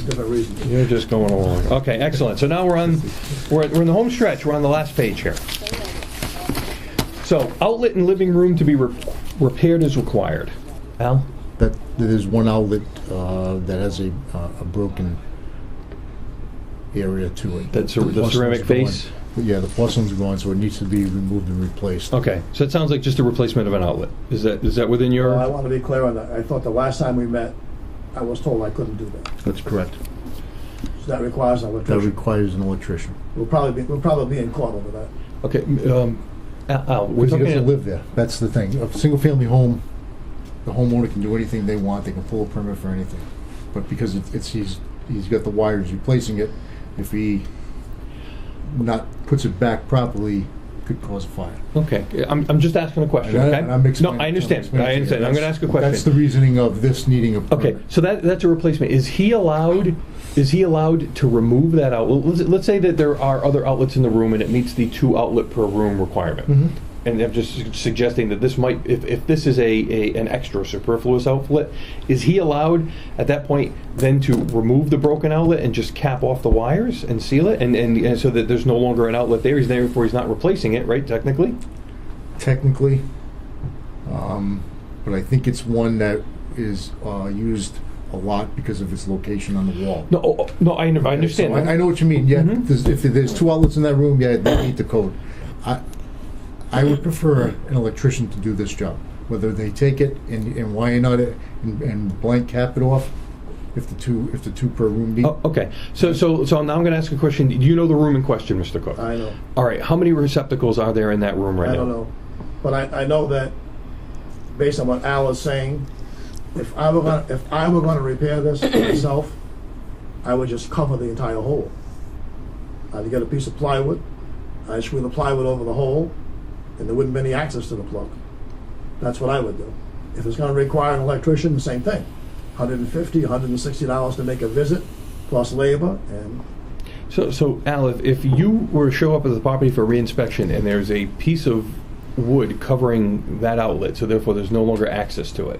Different reasons. You're just going along. Okay, excellent. So now we're in the home stretch. We're on the last page here. So, outlet in living room to be repaired as required. Al? That there's one outlet that has a broken area to it. That's the ceramic face? Yeah, the porcelain's gone, so it needs to be removed and replaced. Okay, so it sounds like just a replacement of an outlet. Is that within your? Well, I want to be clear on that. I thought the last time we met, I was told I couldn't do that. That's correct. So that requires an That electrician. requires an electrician. We'll probably be in court over that. Okay, Al, we're Because he talking. doesn't live there. That's the thing. A single-family home, the homeowner can do anything they want. They can pull a permit for anything. But because he's got the wires replacing it, if he not puts it back properly, could cause a fire. Okay, I'm just asking a question. And Okay. I'm explaining- No, I understand. I'm I understand. I'm going to ask a question. That's the reasoning of this needing a permit. Okay, so that's a replacement. Is he allowed to remove that outlet? Let's say that there are other outlets in the room and it meets the 2 outlet per room requirement. Mhm. And I'm just suggesting that this might, if this is an extra superfluous outlet, is he allowed at that point then to remove the broken outlet and just cap off the wires and seal it, and so that there's no longer an outlet there? Therefore, he's not replacing it, right? Technically. Technically, but I think it's one that is used a lot because of its location on the wall. No, I understand. So I know what you mean. Yeah, Mhm. if there's 2 outlets in that room, yeah, they meet the code. I would prefer an electrician to do this job. Whether they take it and wire nut it and blank cap it off, if the two per room meet. Oh, okay. So now I'm going to ask a question. Do you know the room in question, Mr. Cook? I know. All right. How many receptacles are there in that room right now? I don't know. But I know that, based on what Al is saying, if I were going to repair this myself, I would just cover the entire hole. I'd get a piece of plywood, I'd screw the plywood over the hole, and there wouldn't be any access to the plug. That's what I would do. If it's going to require an electrician, the same thing. $150, $160 to make a visit, plus labor, and So Al, if you were to show up at the property for reinspection and there's a piece of wood covering that outlet, so therefore there's no longer access to it,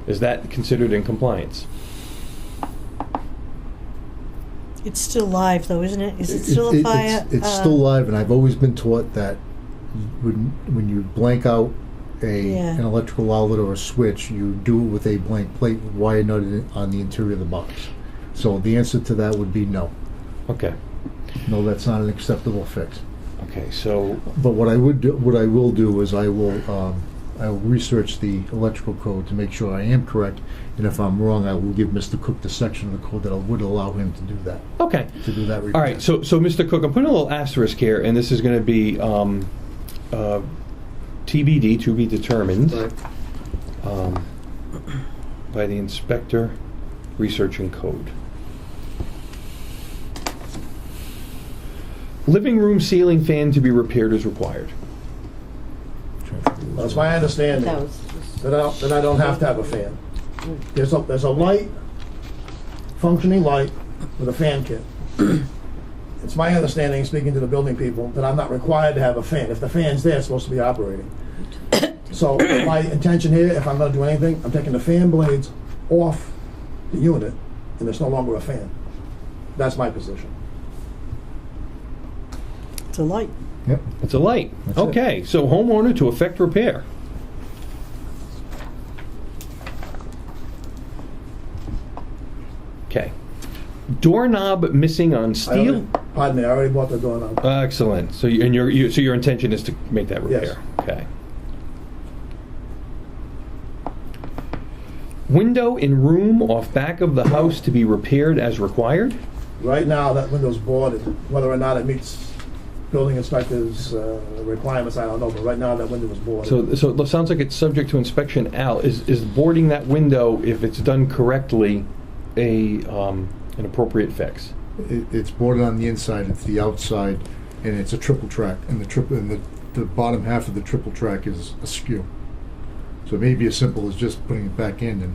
is that considered in compliance? It's still live, though, isn't it? Is it still a fire? It's still live, and I've always been taught that when you blank out an electrical outlet or a switch, you do it with a blank plate wire nutted on the interior of the box. So the answer to that would be no. Okay. No, that's not an acceptable fix. Okay. So. But what I will do is I will research the electrical code to make sure I am correct, and if I'm wrong, I will give Mr. Cook the section of the code that would allow him to do that. Okay. To do that repair. All right. So Mr. Cook, I'm putting a little asterisk here, and this is going to be TBD, to be determined, by the inspector, researching code. Living room ceiling fan to be repaired as required. that's my understanding. That was That I don't have to have a fan. There's a light, functioning light with a fan kit. It's my understanding, speaking to the building people, that I'm not required to have a fan. If the fan's there, it's supposed to be operating. So my intention here, if I'm going to do anything, I'm taking the fan blades off the unit, and there's no longer a fan. That's my position. It's a light. Yep. It's a light. That's it. Okay. So homeowner to effect repair. Okay. Doorknob missing on steel. Pardon me, I already bought the doorknob. Excellent. So your intention is to make that repair. Yes. Okay. Window in room off back of the house to be repaired as required. Right now, that window's boarded. Whether or not it meets building inspector's requirements, I don't know, but right now that window is boarded. So it sounds like it's subject to inspection. Al, is boarding that window, if it's done correctly, an appropriate fix? It's boarded on the inside, it's the outside, and it's a triple track, and the bottom half of the triple track is askew. So it may be as simple as just putting it back in, and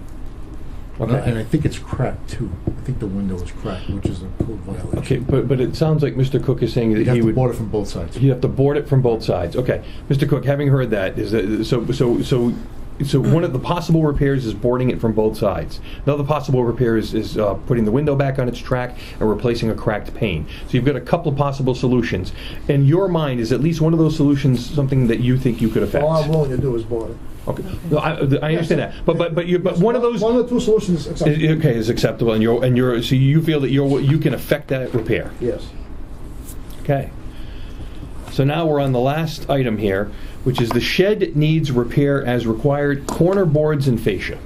I think it's cracked too. I think the window is cracked, which is a code violation. Okay, but it sounds like Mr. Cook is saying that You he have to would board it from both sides. You have to board it from both sides. Okay, Mr. Cook, having heard that, is that so so one of the possible repairs is boarding it from both sides. Another possible repair is putting the window back on its track and replacing a cracked pane. So you've got a couple of possible solutions. In your mind, is at least one of those solutions something that you think you could affect? All I'm willing to do is board it. Okay, no, I understand that, but one of those One of the two solutions is acceptable. is acceptable, and you're so you feel that you can affect that repair. Yes. Okay. So now we're on the last item here, which is the shed needs repair as required, corner boards and fascia.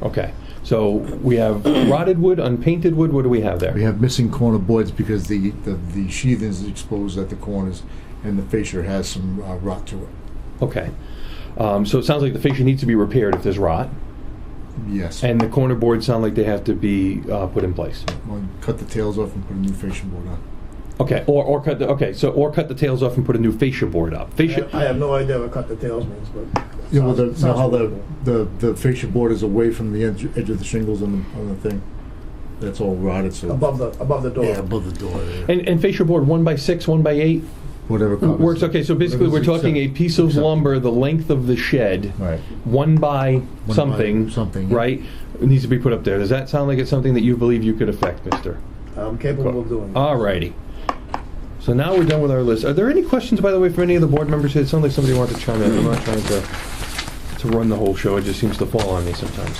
Okay. So we have rotted wood, unpainted wood. What do we have there? We have missing corner boards because the sheathing is exposed at the corners, and the fascia has some rot to it. Okay. So it sounds like the fascia needs to be repaired if there's rot, Yes. and the corner boards sound like they have to be put in place. Well, cut the tails off and put a new fascia board on. Okay. Or cut the tails off and put a new fascia board up. Fascia. I have no idea what cut the tails means, but You know, sounds how reasonable. the fascia board is away from the edge of the shingles on the thing. That's all rotted. So above the door. yeah, above the door. There. And fascia board 1x6, 1x8 Whatever covers works. it. Okay, so basically we're Whatever's talking a piece of acceptable. lumber the length of the shed, Right. 1 by by something, something, yeah. right? It needs to be put up there. Does that sound like it's something that you believe you could affect, Mister? I'm capable of doing that. All righty. So now we're done with our list. Are there any questions, by the way, from any of the board members? It sounds like somebody wanted to chime in. I'm not trying to run the whole show. It just seems to fall on me sometimes.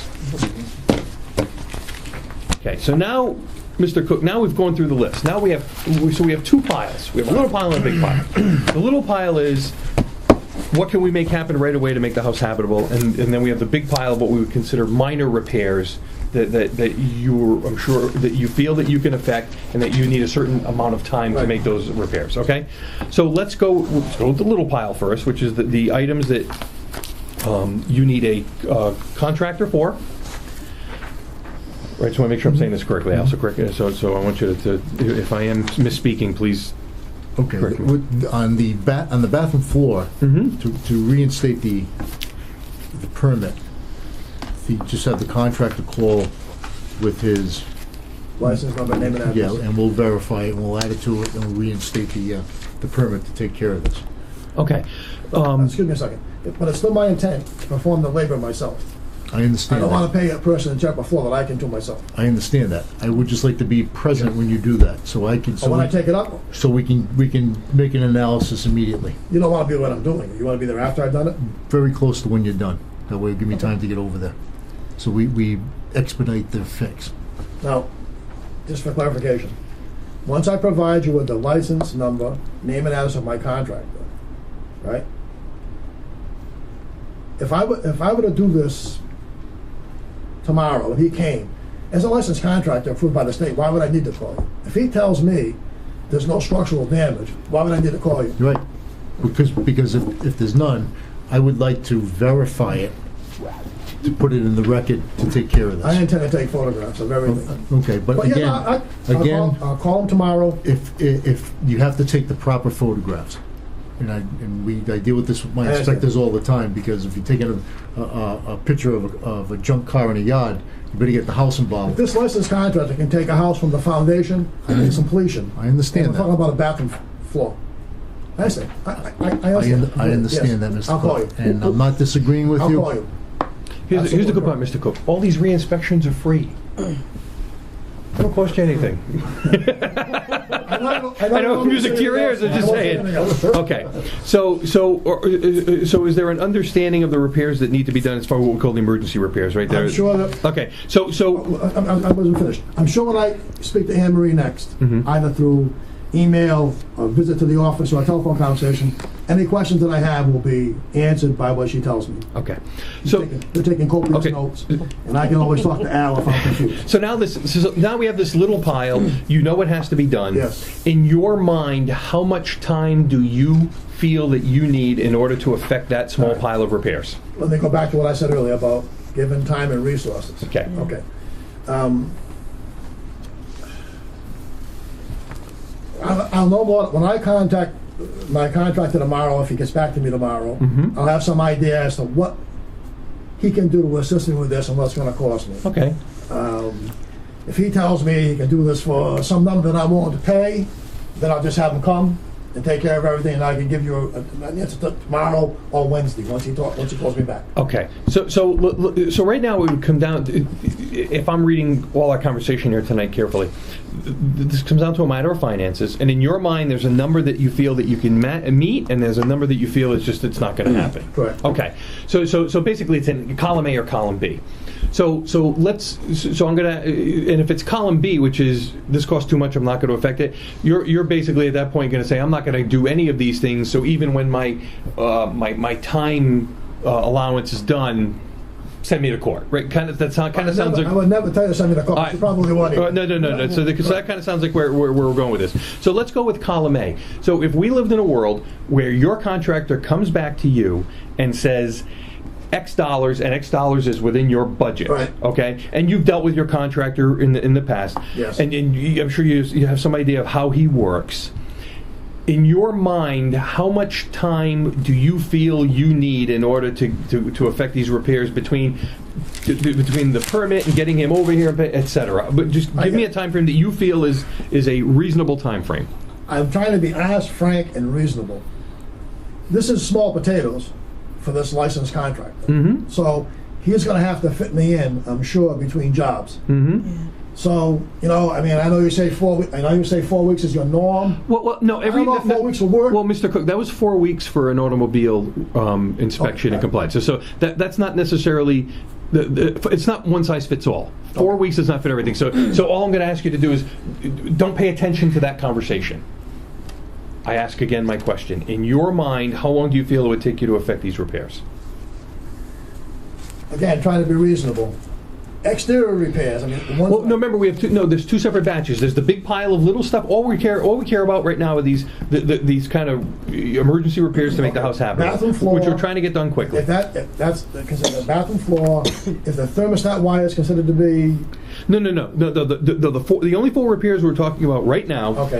Okay, so now, Mr. Cook, now we've gone through the list. Now we have two piles. We have a little pile and a big pile. The little pile is what can we make happen right away to make the house habitable, and then we have the big pile of what we would consider minor repairs that I'm sure that you feel that you can affect, and that you need a certain amount of time to make those repairs. Okay, so let's go with the little pile first, which is the items that you need a contractor for. Right, so I want to make sure I'm saying this correctly, Al. So I want you to, if I am misspeaking, please. Okay. Correct me. On the bathroom floor, to reinstate the permit, you just have the contractor call with his License number, name and address. yeah, and we'll verify it, and we'll add it to it, and we'll reinstate the permit to take care of this. Okay. Excuse me a second. But it's still my intent to perform the labor myself. I I understand don't want that. to pay a person to check a floor that I can do myself. I understand that. I would just like to be present when you do that, so I can. So when I take it up, So we can make an analysis immediately, you don't want to be what I'm doing. You want to be there after I've done it? very close to when you're done. That way, give me time to get over there. So we expedite the fix. Now, just for clarification, once I provide you with the license number, name and address of my contractor, right? If I were to do this tomorrow, and he came, as a licensed contractor approved by the state, why would I need to call you? If he tells me there's no structural damage, why would I need to call you? Right. Because if there's none, I would like to verify it, to put it in the record to take care of I this. Oh, intend to take photographs of everything. Okay, but But yeah, again, I'll call him tomorrow. if you have to take the proper photographs, and I deal with this with my I understand. inspectors all the time, because if you're taking a picture of a junk car in a yard, you better get the house If involved. this licensed contractor can take a house from the foundation to completion, I understand and we're talking that. about a bathroom floor. I understand. I I understand. understand Yes. that, Mr. I'll call Cook, you. and I'm not disagreeing with I'll you. call you. Here's the good part, Mr. Cook. All these re-inspections are free. They don't cost you anything. I know music to your ears, I'm just saying. Okay, so is there an understanding of the repairs that need to be done as far as what we call the emergency repairs, right there? I'm sure that. Okay, so I wasn't finished. I'm sure when I speak to Anne Marie next, either through email, or visit to the office, or a telephone conversation, any questions that I have will be answered by what she tells me. okay, so They're taking copious Okay. notes, and I can always talk to Al if I'm confused. so now we have this little pile. You know what has to be done. Yes. In your mind, how much time do you feel that you need in order to affect that small Right. pile of repairs? Let me go back to what I said earlier about giving time and resources. Okay. Okay. I'll know more, when I contact my contractor tomorrow, if he gets back to me tomorrow, I'll have some idea as to what he can do to assist me with this and what it's gonna cost me. Okay. If he tells me he can do this for some number that I'm willing to pay, then I'll just have him come and take care of everything, and I can give you an answer tomorrow or Wednesday, once he calls me back. Okay, so right now it would come down to, if I'm reading all our conversation here tonight carefully, this comes down to a matter of finances, and in your mind there's a number that you feel that you can meet, and there's a number that you feel it's not going to happen. Correct. Okay, so basically it's in column A or column B. So I'm gonna, and if it's column B, which is this costs too much, I'm not going to affect it. You're basically at that point going to say I'm not going to do any of these things. So even when my my time allowance is done, send me to court, right? Kind of sounds like. I would never tell you to send me to court. You probably won't. No. So that kind of sounds like where we're going with this. So let's go with column A. So if we lived in a world where your contractor comes back to you and says X dollars, and X dollars is within your budget, right? Okay, and you've dealt with your contractor in the past, yes, and I'm sure you have some idea of how he works. In your mind, how much time do you feel you need in order to effect these repairs between the permit and getting him over here, etc.? But just give me a time frame that you feel is a reasonable time frame. I'm trying to be honest, frank, and reasonable. This is small potatoes for this licensed contractor. Mm-hmm. So he's going to have to fit me in, I'm sure, between jobs. Mm-hmm. Yeah. So, I know you say 4 weeks. I know you say 4 weeks is your norm. Well, no. I don't know if 4 weeks will work. Well, Mr. Cook, that was 4 weeks for an automobile inspection and compliance. So that's not necessarily. It's not one size fits all. 4 weeks does not fit everything. So all I'm going to ask you to do is don't pay attention to that conversation. I ask again my question. In your mind, how long do you feel it would take you to effect these repairs? Again, trying to be reasonable. Exterior repairs. I mean, well, no. Remember, we have there's two separate batches. There's the big pile of little stuff. All we care about right now are these kind of emergency repairs to make the house habitable, bathroom floor, which we're trying to get done quickly. If that's considered a bathroom floor, if the thermostat wire is considered to be. No. The only 4 repairs we're talking about right now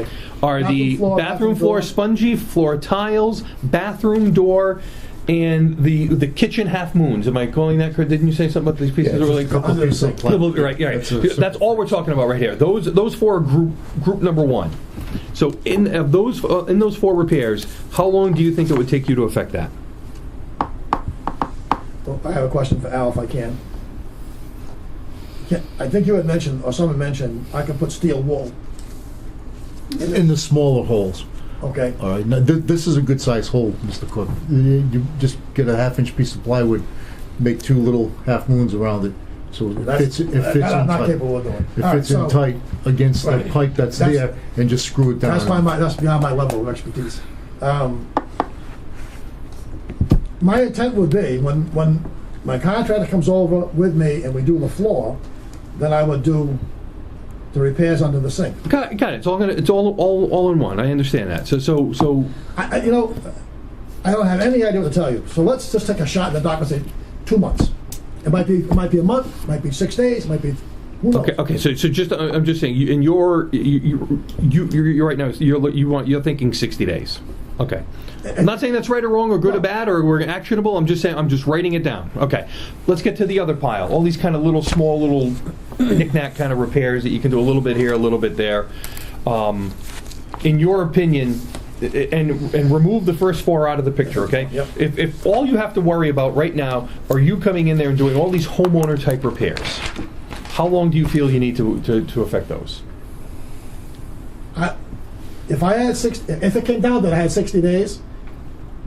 are the bathroom floor, spongy floor tiles, bathroom door, and the kitchen half moons. Am I calling that correct? Didn't you say something about these pieces? Right. That's all we're talking about right here. Those 4 are group number 1. So in those 4 repairs, how long do you think it would take you to effect that? Well, I have a question for Al, if I can. I think you had mentioned, or someone mentioned, I can put steel wool in the smaller holes. Okay. All right. Now, this is a good size hole, Mr. Cook. You just get a 1/2-inch piece of plywood, make 2 little half moons around it, so it fits in tight. I'm not capable of doing. It fits in tight against the pipe that's there, and just screw it down. That's beyond my level of expertise. My intent would be when my contractor comes over with me and we do the floor, then I would do the repairs under the sink. Got it. It's all in one. I understand that. So I don't have any idea what to tell you. So let's just take a shot in the dark and say 2 months. It might be a month. It might be 6 days. It might be. Who knows? Okay. So just I'm just saying. You're right now. You're thinking 60 days. Okay. I'm not saying that's right or wrong or good or bad or we're actionable. I'm just saying I'm just writing it down. Okay. Let's get to the other pile. All these kind of small little knick-knack kind of repairs that you can do a little bit here, a little bit there. In your opinion, and remove the first 4 out of the picture, okay? Yep. If all you have to worry about right now are you coming in there and doing all these homeowner type repairs, how long do you feel you need to effect those? If it came down that I had 60 days,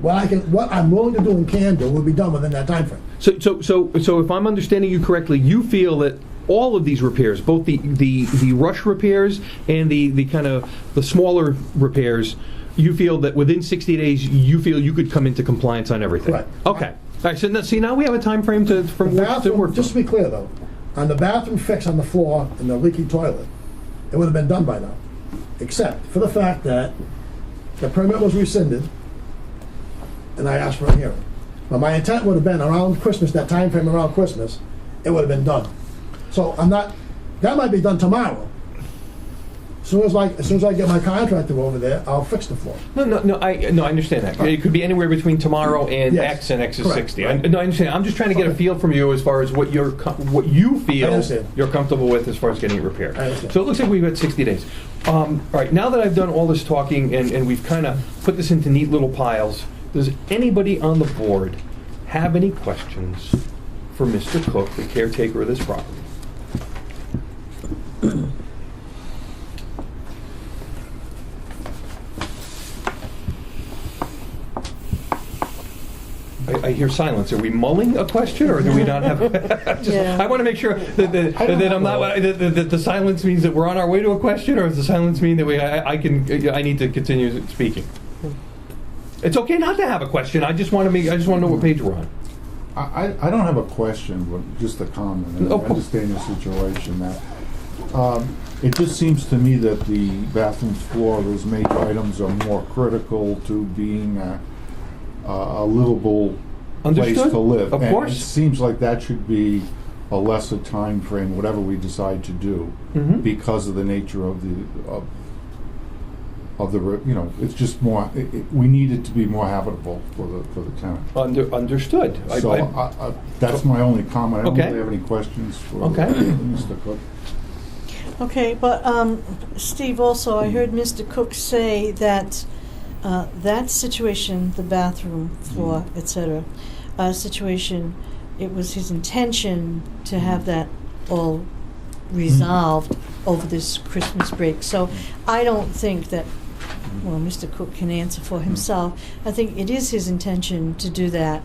what I'm willing to do and can do will be done within that time frame. So if I'm understanding you correctly, you feel that all of these repairs, both the rush repairs and the kind of the smaller repairs, you feel that within 60 days you feel you could come into compliance on everything. Right. Okay. All right. So now we have a time frame to work. Just to be clear though, on the bathroom fix on the floor and the leaky toilet, it would have been done by now, except for the fact that the permit was rescinded and I asked for a hearing. But my intent would have been around Christmas, that time frame around Christmas, it would have been done. So that might be done tomorrow. soon as I get my contractor over there, I'll fix the floor. No, I understand that. It could be anywhere between tomorrow and Yes. X, and X is Correct. 60. I understand. I'm just trying to get a feel from you as far as what you feel I understand. you're comfortable with as far as getting it repaired. I understand. So it looks like we've got 60 days. All right, now that I've done all this talking and we've kind of put this into neat little piles, does anybody on the board have any questions for Mr. Cook, the caretaker of this property? I hear silence. Are we mulling a question, or do we not have? Yeah. I want to make sure that the silence means that we're on our way to a question, or does the silence mean that I need to continue speaking? It's okay not to have a question. I just want to know what page we're on. I don't have a question, but just a comment. And I understand the situation that it just seems to me that the bathroom floor, those major items, are more critical to being a livable place Understood. to live. Of And course. it seems like that should be a lesser time frame, whatever we decide to do, Mhm. because of the nature of it's just more. We need it to be more habitable for the tenant. Understood. So that's my only comment. I don't Okay. really have any questions for Okay. Mr. Cook. Okay, but Steve, also, I heard Mr. Cook say that that situation, the bathroom floor, etc., situation, it was his intention to have that all resolved over this Christmas break. So I don't think that, well, Mr. Cook can answer for himself. I think it is his intention to do that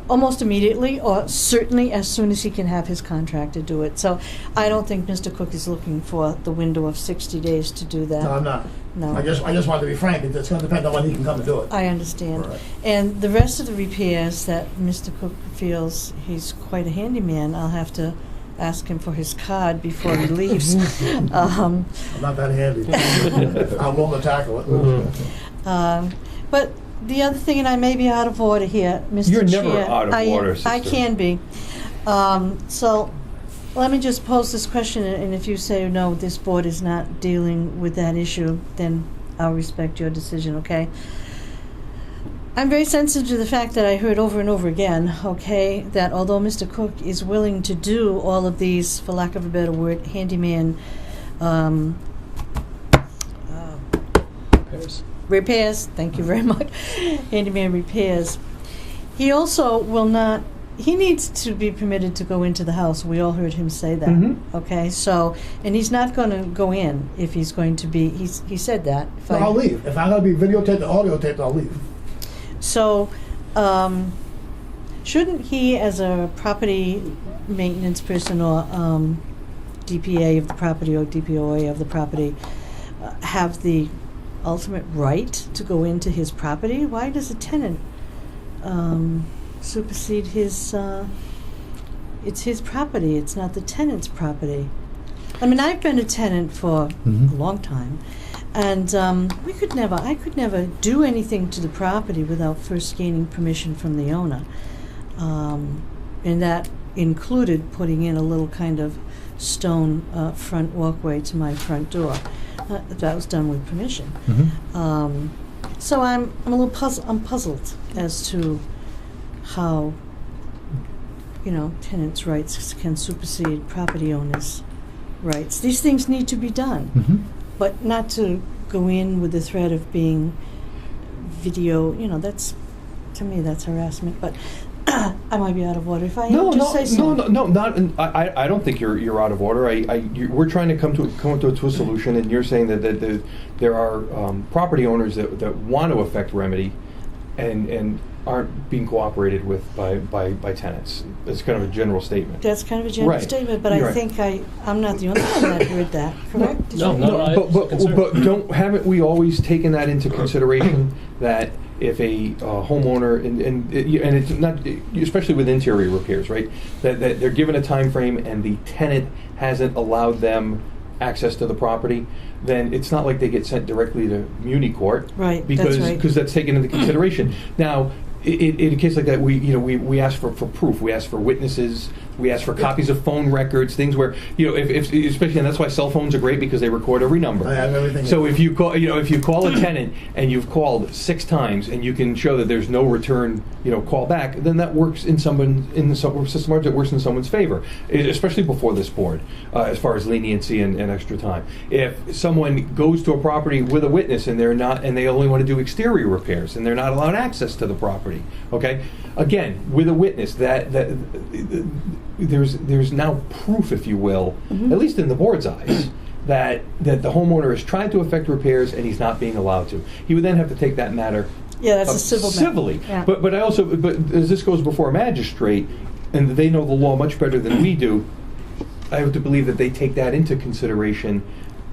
almost immediately, or certainly as soon as he can have his contractor do it. So I don't think Mr. Cook is looking for the window of 60 days to do that. No, I'm not. No. I just want to be frank. It's going to depend on when he can come and do it. I understand. Right. And the rest of the repairs that Mr. Cook feels he's quite a handyman, I'll have to ask him for his card before he leaves. I'm not that handy. I'm willing to tackle it. But the other thing, and I may be out of order here, Mr. You're Chair. never out of order, I sister. can be. So let me just pose this question, and if you say, no, this board is not dealing with that issue, then I'll respect your decision, okay? I'm very sensitive to the fact that I heard over and over again, okay, that although Mr. Cook is willing to do all of these, for lack of a better word, handyman repairs, thank you very much, handyman repairs, he also will not, he needs to be permitted to go into the house. We all heard him say that, Mhm. okay? So, and he's not going to go in if he's going to be, he said that. If I'll leave. If I'm going to be videotaped or audio taped, I'll leave. So, shouldn't he, as a property maintenance person or DPA of the property or DPOA of the property, have the ultimate right to go into his property? Why does a tenant supersede his? It's his property. It's not the tenant's property. I mean, I've been a tenant for a long time, and I could never do anything to the property without first gaining permission from the owner, and that included putting in a little kind of stone front walkway to my front door. That was done with permission. So I'm a little puzzled as to how, tenants' rights can supersede property owners' rights. These things need to be done, but not to go in with the threat of being video. That's, to me, that's harassment. But I might be out of order. If I am, just say so. No, not. I don't think you're out of order. We're trying to come to a solution, and you're saying that there are property owners that want to effect remedy, and aren't being cooperated with by tenants. That's kind of a general statement. That's kind of a general Right. statement, but You're I right. think I'm not the only one that heard that. Correct? Did No, you- no, I- But haven't we always taken that into consideration, that if a homeowner and it's not, especially with interior repairs, right? That they're given a time frame and the tenant hasn't allowed them access to the property, then it's not like they get sent directly to Muni court, Right, because that's right. because that's taken into consideration. Now, in a case like that, we ask for proof. We ask for witnesses. We ask for copies of phone records, things where, if especially, and that's why cell phones are great because they record every number. I have everything. So if you call a tenant and you've called 6 times and you can show that there's no return, call back, then that works in the system. That works in someone's favor, especially before this board, as far as leniency and extra time. If someone goes to a property with a witness and they only want to do exterior repairs and they're not allowed access to the property, okay, again with a witness that there's now proof, if you will, at least in the board's eyes, that the homeowner has tried to effect repairs and he's not being allowed to. He would then have to take that matter that's a civil matter. civilly. Yeah. But as this goes before a magistrate, and they know the law much better than we do, I have to believe that they take that into consideration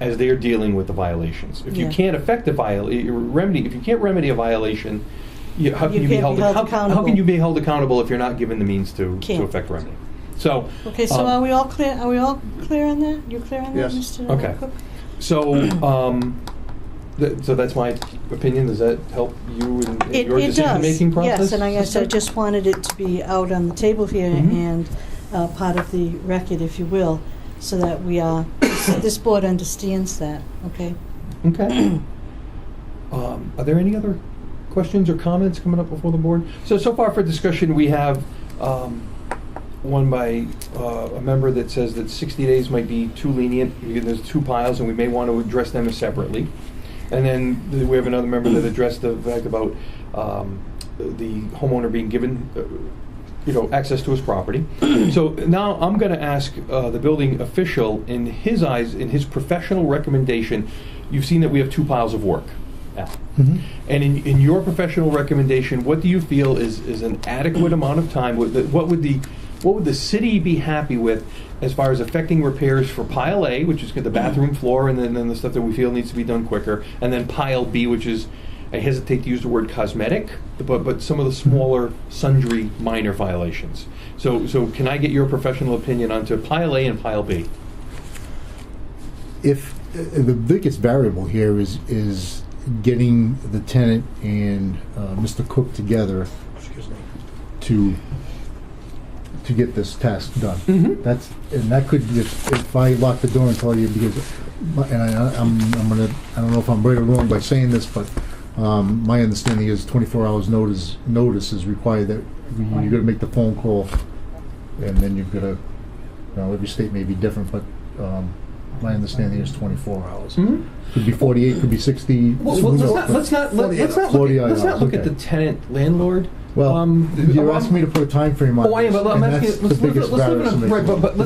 as they are dealing with the violations. If you can't effect remedy, if you can't remedy a violation, how can you be held accountable if you're not given the means to effect remedy? So okay, so are we all clear? Are we all clear on that? You clear on that, Yes. Mr. Okay. Cook? So so that's my opinion. Does that help you in your decision-making process? Yes, and I guess I just wanted it to be out on the table here and part of the record, if you will, so that this board understands that. Okay. Okay. Are there any other questions or comments coming up before the board? So far for discussion, we have one by a member that says that 60 days might be too lenient. There's 2 piles, and we may want to address them separately. And then we have another member that addressed the fact about the homeowner being given access to his property. So now I'm going to ask the building official, in his eyes, in his professional recommendation, you've seen that we have 2 piles of work now. And in your professional recommendation, what do you feel is an adequate amount of time? What would the city be happy with as far as affecting repairs for pile A, which is the bathroom floor, and then the stuff that we feel needs to be done quicker, and then pile B, which is, I hesitate to use the word cosmetic, but some of the smaller, sundry, minor violations. So can I get your professional opinion onto pile A and pile B? If the biggest variable here is getting the tenant and Mr. Cook together to get this task done. That could, if I lock the door and tell you, because I don't know if I'm right or wrong by saying this, but my understanding is 24 hours notice is required. That you're going to make the phone call, and then you've got to. Every state may be different, but my understanding is 24 hours. Could be 48, could be 60. Let's not look at the tenant landlord. Well, you're asking me to put a time frame on. I am, but I'm asking. Let's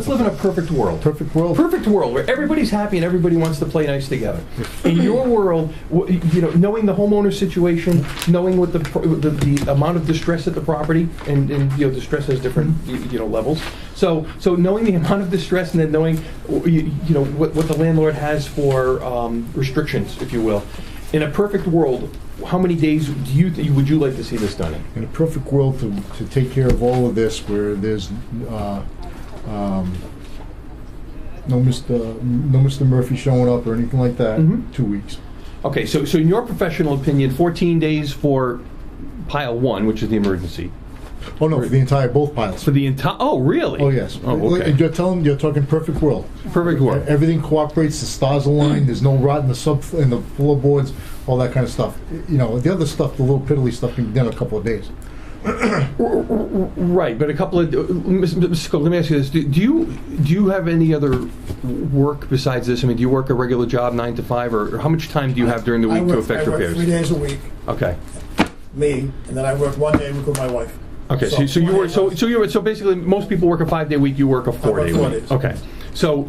live in a perfect world. Perfect world. Perfect world where everybody's happy and everybody wants to play nice together. In your world, knowing the homeowner situation, knowing what the amount of distress at the property, and distress has different levels. So knowing the amount of distress, and then knowing what the landlord has for restrictions, if you will. In a perfect world, how many days would you like to see this done in? In a perfect world, to take care of all of this, where there's no Mr. Murphy showing up or anything like that, 2 weeks. Okay, so in your professional opinion, 14 days for pile 1, which is the emergency. Oh no, for the entire, both piles. For the entire. Oh really? Oh yes. Oh okay. You're talking perfect world. Perfect world. Everything cooperates. The stars align. There's no rot in the floorboards. All that kind of stuff. The other stuff, the little piddly stuff, can be done in a couple of days. Right, but a couple of. Mr. Cook, let me ask you this: Do you have any other work besides this? I mean, do you work a regular job, 9 to 5, or how much time do you have during the week to effect repairs? I work 3 days a week. Okay. Me, and then I work 1 day a week with my wife. Okay, so you work. So basically, most people work a 5-day week. You work a 4-day week. Days. Okay, so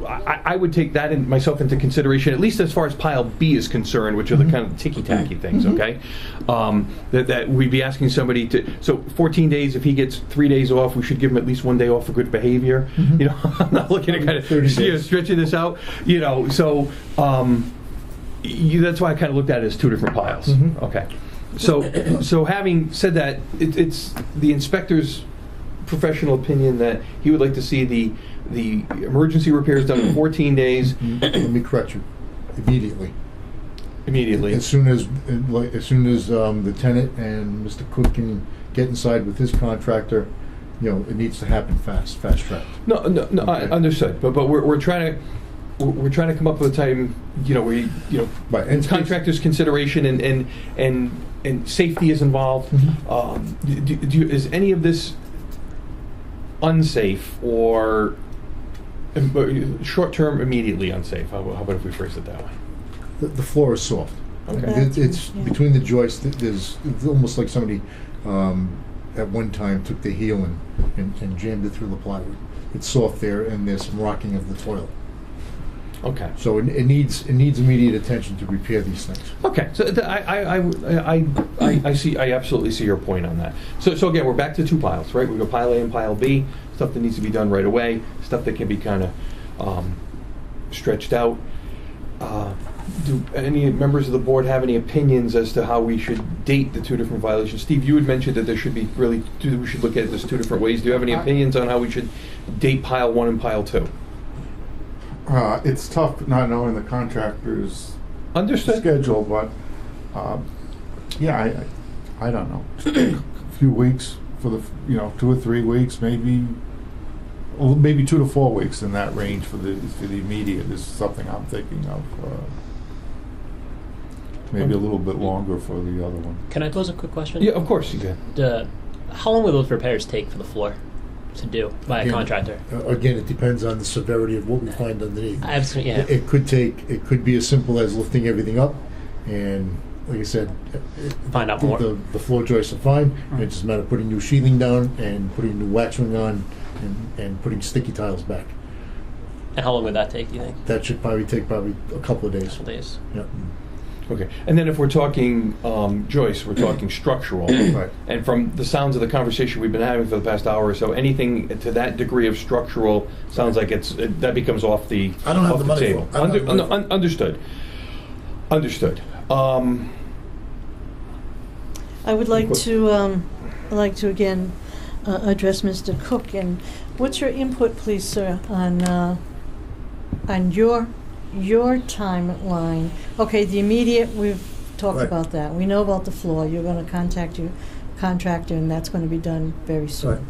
I would take that myself into consideration, at least as far as pile B is concerned, which are the kind of ticky-tacky things. Okay, that we'd be asking somebody to. So 14 days. If he gets 3 days off, we should give him at least 1 day off for good behavior. I'm not looking at kind of stretching this out. So that's why I kind of looked at it as 2 different piles. Okay. So having said that, it's the inspector's professional opinion that he would like to see the emergency repairs done in 14 days. Let me correct you. Immediately. Immediately. As soon as the tenant and Mr. Cook can get inside with his contractor, it needs to happen fast track. No, I understood, but we're trying to come up with a time, where Right, and contractors' consideration and safety is involved. Is any of this unsafe or short-term immediately unsafe? How about if we phrase it that way? The floor is soft. Okay. It's between the joists. It's almost like somebody at one time took the heel and jammed it through the plywood. It's soft there, and there's some rocking of the toilet. Okay. So it needs immediate attention to repair these things. Okay. So I see. I absolutely see your point on that. So again, we're back to two piles, right? We've got pile A and pile B. Stuff that needs to be done right away. Stuff that can be kind of stretched out. Do any members of the board have any opinions as to how we should date the two different violations? Steve, you had mentioned that there should be we should look at this two different ways. Do you have any opinions on how we should date pile 1 and pile 2? It's tough not knowing the contractor's Understood. schedule, but I don't know. A few weeks for the 2 or 3 weeks, maybe 2 to 4 weeks in that range for the immediate is something I'm thinking of. Maybe a little bit longer for the other one. Can I pose a quick question? Yeah, of course you can. How long will those repairs take for the floor to do by a contractor? Again, it depends on the severity of what we find underneath. Absolutely, yeah. It could be as simple as lifting everything up, and like I said, Find out more. The floor joists are fine. It's just a matter of putting new sheathing down and putting new waxing on and putting sticky tiles back. And how long would that take, do you think? That should probably take a couple of days. Couple days. Yeah. Okay. And then if we're talking joists, we're talking structural. Right. And from the sounds of the conversation we've been having for the past hour or so, anything to that degree of structural sounds like that becomes off the I don't have the money table. for it. I don't have the money for it. Understood. Understood. I would like to again address Mr. Cook, and what's your input, please, sir, on your timeline? Okay, the immediate, we've talked Right. about that. We know about the floor. You're going to contact your contractor, and that's going to be done very soon.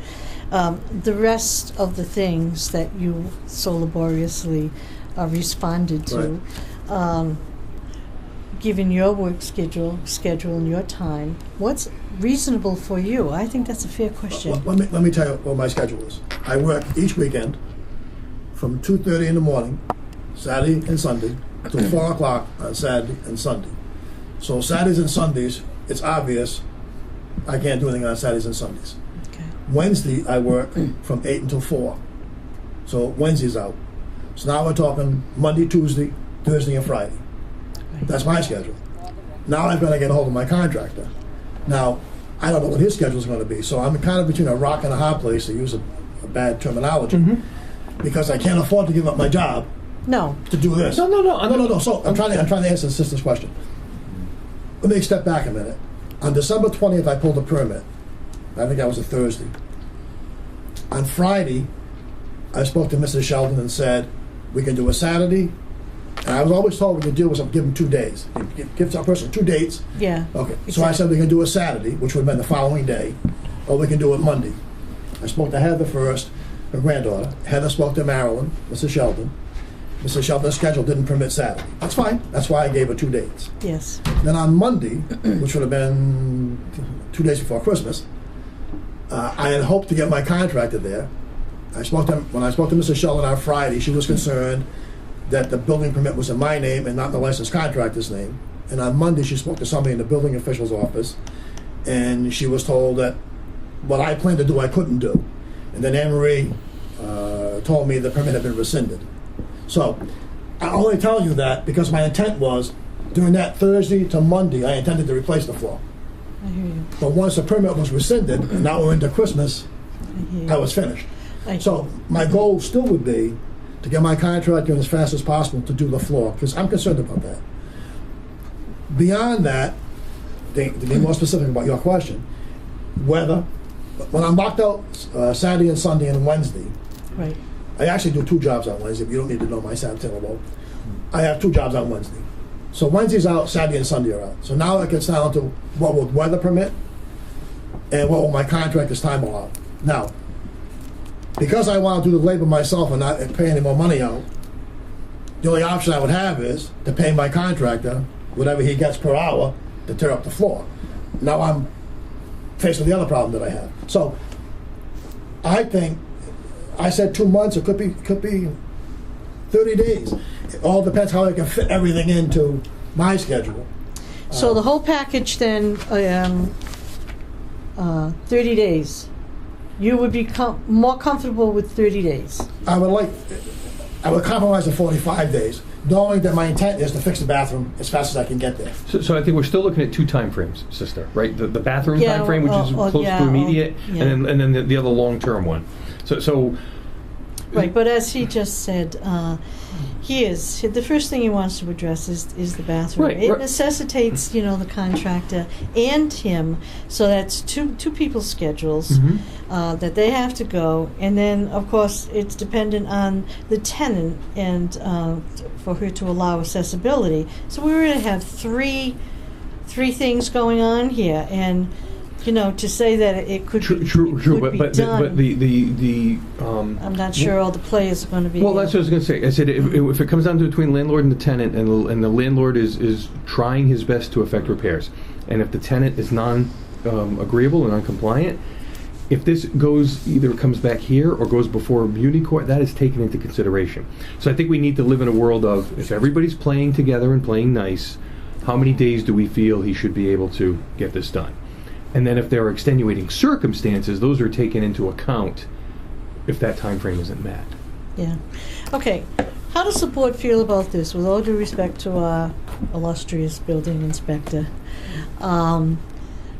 The rest of the things that you so laboriously responded to, given your work schedule and your time, what's reasonable for you? I think that's a fair question. Well, let me tell you what my schedule is. I work each weekend from 2:30 in the morning, Saturday and Sunday, till 4 o'clock on Saturday and Sunday. So Saturdays and Sundays, it's obvious I can't do anything on Saturdays and Sundays. Okay. Wednesday, I work from 8 until 4. So Wednesday's out. So now we're talking Monday, Tuesday, Thursday, and Friday. That's my schedule. Now I've got to get a hold of my contractor. Now, I don't know what his schedule is going to be, so I'm kind of between a rock and a hard place, to use a bad terminology, because I can't afford to give up my job No. to do this. No. So I'm trying to answer the sister's question. Let me step back a minute. On December 20th, I pulled a permit. I think that was a Thursday. On Friday, I spoke to Mrs. Sheldon and said, we can do a Saturday. And I was always told we could do was give them 2 days. Give a person 2 dates. Yeah. Okay. So I said we can do a Saturday, which would have been the following day, or we can do it Monday. I spoke to Heather first, her granddaughter. Heather spoke to Marilyn, Mrs. Sheldon. Mrs. Sheldon's schedule didn't permit Saturday. That's fine. That's why I gave her 2 dates. Yes. Then on Monday, which would have been 2 days before Christmas, I had hoped to get my contractor there. When I spoke to Mrs. Sheldon on Friday, she was concerned that the building permit was in my name and not the licensed contractor's name. And on Monday, she spoke to somebody in the building official's office, and she was told that what I planned to do, I couldn't do. And then Anne Marie told me the permit had been rescinded. So I only tell you that because my intent was, during that Thursday to Monday, I intended to replace the floor. I hear you. But once the permit was rescinded, and now we're into Christmas, I hear you. I was finished. So my goal still would be to get my contractor as fast as possible to do the floor, because I'm concerned about that. Beyond that, to be more specific about your question, when I'm locked out Saturday and Sunday and Wednesday, Right. I actually do 2 jobs on Wednesday, but you don't need to know my Saturday alone. I have 2 jobs on Wednesday. So Wednesday's out, Saturday and Sunday are out. So now it gets down to what will weather permit and what will my contractor's time allow. Now, because I want to do the labor myself and not pay any more money out, the only option I would have is to pay my contractor whatever he gets per hour to tear up the floor. Now I'm faced with the other problem that I have. So I think, I said 2 months, it could be 30 days. It all depends how I can fit everything into my schedule. So the whole package then, 30 days. You would be more comfortable with 30 days. I would compromise the 45 days, knowing that my intent is to fix the bathroom as fast as I can get there. So I think we're still looking at 2 time frames, sister, right? The bathroom time frame, which is close to immediate, and then the other long-term one. So right, but as he just said, the first thing he wants to address is the bathroom. Right, it right. necessitates, the contractor and him, so that's two people's schedules that they have to go, and then of course it's dependent on the tenant and for her to allow accessibility. So we really have three things going on here, and to say that it could be done. I'm not sure all the players are going to be. Well, that's what I was going to say. I said if it comes down to between landlord and the tenant, and the landlord is trying his best to effect repairs, and if the tenant is non-agreeable and non-compliant, if this either comes back here or goes before a muni court, that is taken into consideration. So I think we need to live in a world of, if everybody's playing together and playing nice, how many days do we feel he should be able to get this done? And then if there are extenuating circumstances, those are taken into account if that time frame isn't met. Yeah. Okay. How does the board feel about this, with all due respect to our illustrious building inspector? How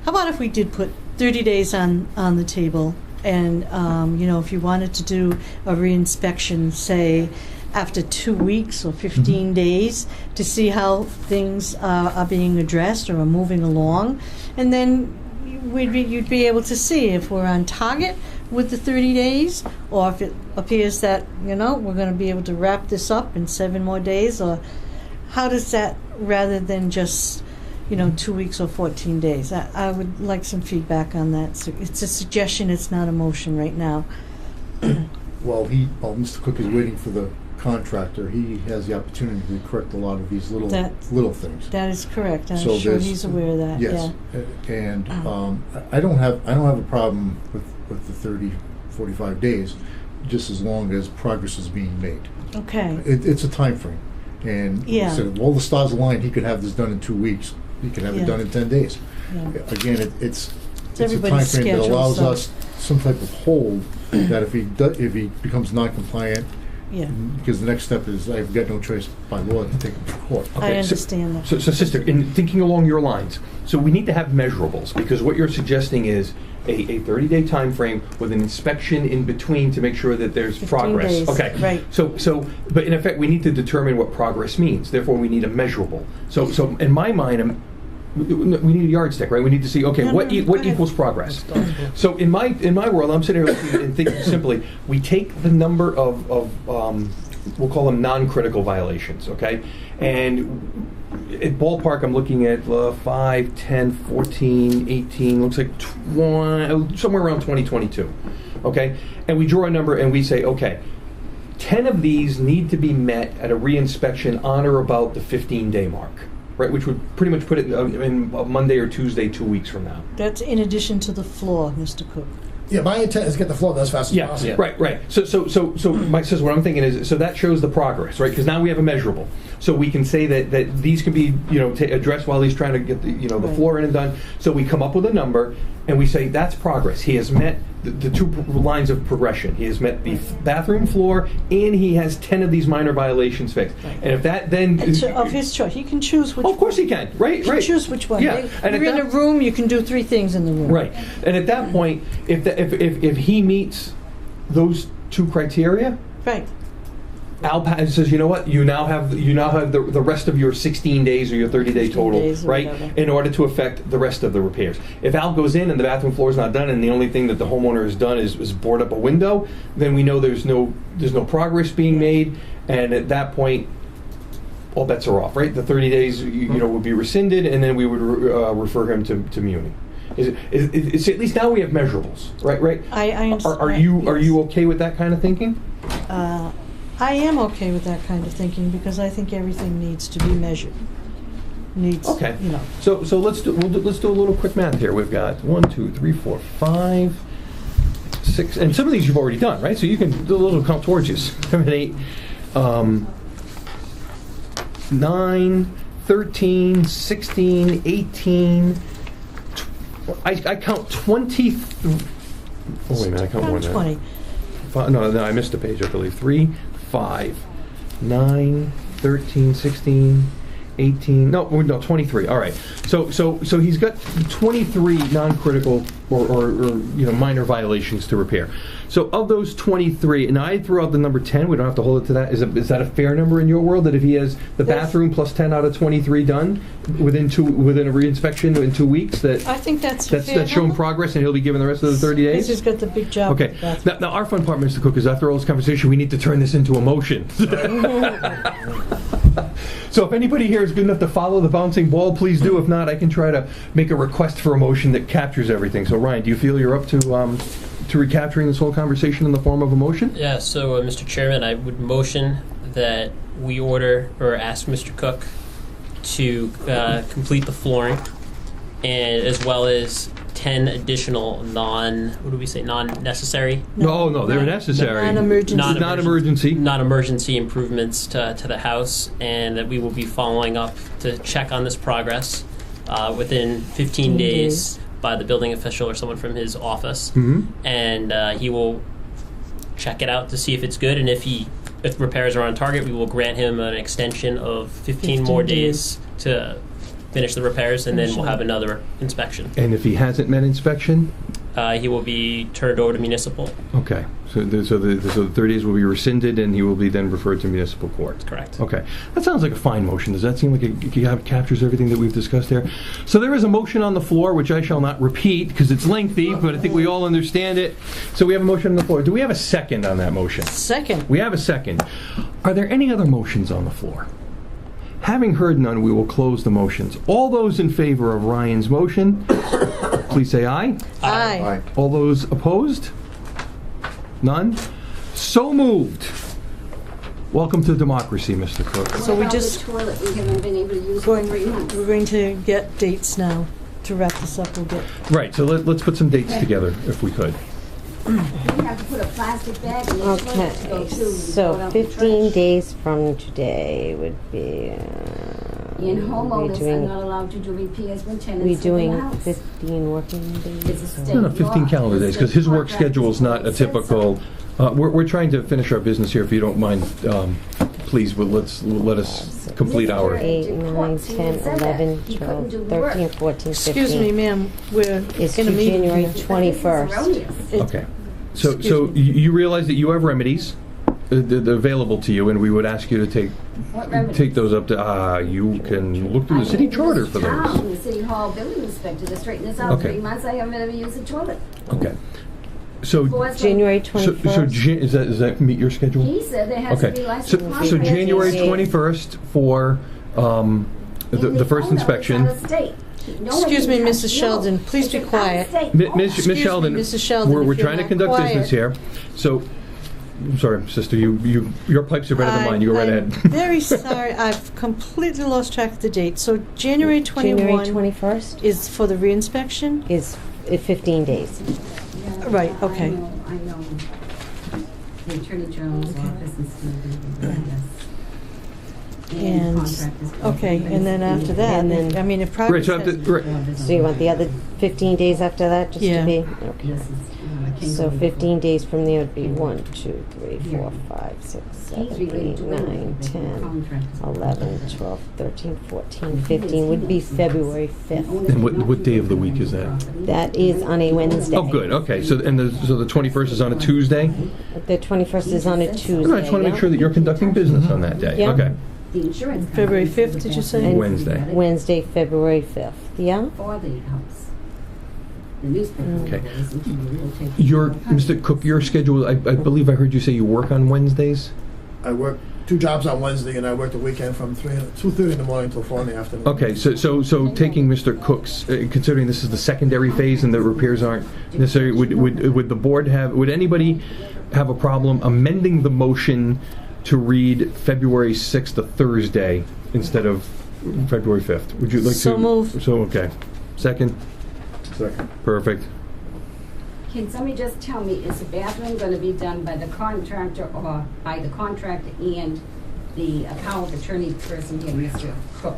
about if we did put 30 days on the table, and if you wanted to do a reinspection, say after 2 weeks or 15 days, to see how things are being addressed or are moving along, and then you'd be able to see if we're on target with the 30 days, or if it appears that we're going to be able to wrap this up in 7 more days, or how does that, rather than just 2 weeks or 14 days. I would like some feedback on that. So it's a suggestion, it's not a motion right now. While Mr. Cook is waiting for the contractor, he has the opportunity to correct a lot of these little things. That is correct. I'm So sure he's aware of that. Yes, Yeah. and I don't have a problem with the 30, 45 days, just as long as progress is being made. Okay. It's a time frame, and like I said, if all the stars aligned, he could have this done in 2 weeks. He could have it done in 10 days. Yeah. Again, it's a time everybody's frame that schedule, allows so- us some type of hold that if he becomes non-compliant, because the next step is I've got no choice by law to take him to court. I understand that. So, sister, in thinking along your lines, so we need to have measurables, because what you're suggesting is a 30-day time frame with an inspection in between to make sure that there's 15 progress. days, Okay. right. So, but in effect, we need to determine what progress means. Therefore, we need a measurable. So in my mind, we need a yardstick, right? We need to see, okay, what equals progress? So in my world, I'm sitting here looking and thinking simply, we take the number of we'll call them non-critical violations, okay? And at ballpark, I'm looking at 5, 10, 14, 18, looks like somewhere around 2022, okay? And we draw a number and we say, okay, 10 of these need to be met at a reinspection on or about the 15-day mark, right? Which would pretty much put it in Monday or Tuesday, 2 weeks from now. That's in addition to the floor, Mr. Cook. Yeah, my intent is to get the floor done as fast as possible. Yeah, right. So Mike says what I'm thinking is, so that shows the progress, right? Because now we have a measurable. So we can say that these can be, addressed while he's trying to get the, the Right. floor in and done. So we come up with a number and we say that's progress. He has met the 2 lines of progression. He has met the bathroom floor, and he has 10 of these minor violations fixed. Right. And if that then Of his choice. He can choose which of course one. he can, right? You can choose which one. Yeah, and You're at in a room, you can do 3 things in the room. Right, and at that point, if he meets those 2 criteria, Right. Al says, you know what? You now have the rest of your 16 days or your 30-day 15 total, days or right? whatever. In order to affect the rest of the repairs. If Al goes in and the bathroom floor is not done, and the only thing that the homeowner has done is board up a window, then we know there's no progress being made, and at that point, all bets are off, right? The 30 days, would be rescinded, and then we would refer him to Muni. It's at least now we have measurables, right? I understand. Are you okay with that kind of thinking? I am okay with that kind of thinking because I think everything needs to be measured. Okay. So let's do a little quick math here. We've got 1, 2, 3, 4, 5, 6, and some of these you've already done, right? So you can do a little count towards you. 7, 8, 9, 13, 16, 18. I count 20. Oh wait a minute, I count more than 20. that. No, I missed a page. I believe 3, 5, 9, 13, 16. 18. No, 23. All right. So he's got 23 non-critical or minor violations to repair. So of those 23, and I threw out the number 10. We don't have to hold it to that. Is that a fair number in your world? That if he has the bathroom plus 10 out of 23 done within a reinspection in 2 weeks, that I think that's fair showing number. progress, and he'll be given the rest of the 30 days. He's just got the big job. Okay. with the bathroom. Now our fun part, Mr. Cook, is after all this conversation, we need to turn this into a motion. So if anybody here is good enough to follow the bouncing ball, please do. If not, I can try to make a request for a motion that captures everything. So Ryan, do you feel you're up to recapturing this whole conversation in the form of a motion? Yeah, so Mr. Chairman, I would motion that we order or ask Mr. Cook to complete the flooring, and as well as 10 additional non-necessary? No, they're necessary. Non-emergency improvements to the house, and that we will be following up to check on this progress within 15 days by the building official or someone from his office. Mm-hmm. And he will check it out to see if it's good, and if repairs are on target, we will grant him an extension of 15 more days to finish the repairs, and then we'll have another inspection. And if he hasn't met inspection? He will be turned over to municipal. Okay. So the 30 days will be rescinded, and he will be then referred to municipal court. That's correct. Okay. That sounds like a fine motion. Does that seem like it captures everything that we've discussed there? So there is a motion on the floor, which I shall not repeat because it's lengthy, but I think we all understand it. So we have a motion on the floor. Do we have a second on that motion? Second. We have a second. Are there any other motions on the floor? Having heard none, we will close the motions. All those in favor of Ryan's motion, please say aye. Aye. All those opposed? None? So moved. Welcome to democracy, Mr. Cook. So we What about just the toilet we haven't been able to use for 3 months? we're going to get dates now to wrap this up. We'll get Right, so let's put some dates together, if we could. We have to put a plastic bag in the toilet to go Okay, to. so 15 days from today would be. In homeowners are doing- not allowed to do repairs when We tenants live in doing the house. 15 working days? It's a or- state. No, 15 calendar days, because his work schedule is not a typical. We're trying to finish our business here, if you don't mind. Please, let us complete our. 8, 9, 10, 11, 12, 13, 14, 15. Excuse me, ma'am. We're It's in a to meeting January here. 21st. Okay. So Excuse me. you realize that you have remedies available to you, and we would ask you to What remedies? take those up to. You can look through the city charter for those. The city hall building inspector to straighten this out. Okay. 3 months I haven't ever used a toilet. Okay. So. January So 21st. does that meet your schedule? He said there has to be Okay. licensed So contractors. January Yeah. 21st for And the first owner is inspection. out of state. No one Excuse me, can- Mrs. Sheldon, no, please it's be an quiet. out-of-state Ms. owner. Excuse me, Sheldon, Mrs. Sheldon, we're if you're trying to not conduct quiet. business here. So, I'm sorry, sister, your pipes are better than mine. You go right I'm ahead. very sorry. I've completely lost track of the date. So January 21 January 21st is for the reinspection? is 15 days. Yeah, Right, okay. I know. The Attorney General's office is still doing this. And, contractors. okay, and then after that, And then- I mean, if Right, progress so after, has- right. So you want the other 15 days after that just Yeah. to be? This Okay. is, I can't So go 15 days from there would be 1, 2, 3, 4, 5, 6, 7, 8, 9, 10, 11, 12, 13, 14, 15 would be February 5th. And what day of the week is that? That is on a Wednesday. Oh, good. Okay. So the 21st is on a Tuesday. The 21st is on a Tuesday. No, I just want to make yeah? sure that you're conducting business on that day. Yeah. Okay. The insurance. February company 5th, says did you that say? And Wednesday. Wednesday, February 5th. Yeah? For the house. The newspaper. Okay. will listen to you. We'll take Your it. Mr. Cook, your schedule. I believe I heard you say you work on Wednesdays. I work 2 jobs on Wednesday, and I work the weekend from 2:30 in the morning till 4 in the afternoon. Okay, so taking Mr. Cook's, considering this is the secondary phase and the repairs aren't necessary, would the board would anybody have a problem amending the motion to read February 6th, a Thursday, instead of February 5th? Would you like to? So moved. So, okay. Second? Second. Perfect. Can somebody just tell me, is the bathroom gonna be done by the contractor or by the contractor and the power of attorney person here, Mr. Cook?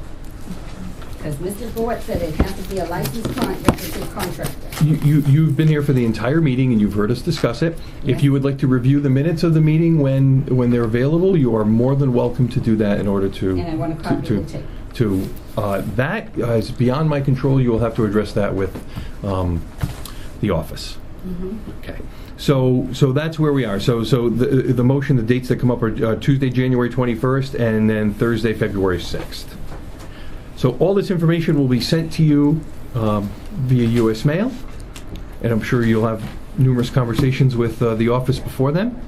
Because Mr. Ford said it has to be a licensed registered contractor. You've been here for the entire meeting and you've heard us discuss it. Yes. If you would like to review the minutes of the meeting when they're available, you are more than welcome to do that in order to. And I want a copy of the tape. That is beyond my control. You will have to address that with the office. Okay. So that's where we are. So the motion, the dates that come up are Tuesday, January 21st, and then Thursday, February 6th. So all this information will be sent to you via U.S. mail, and I'm sure you'll have numerous conversations with the office before then.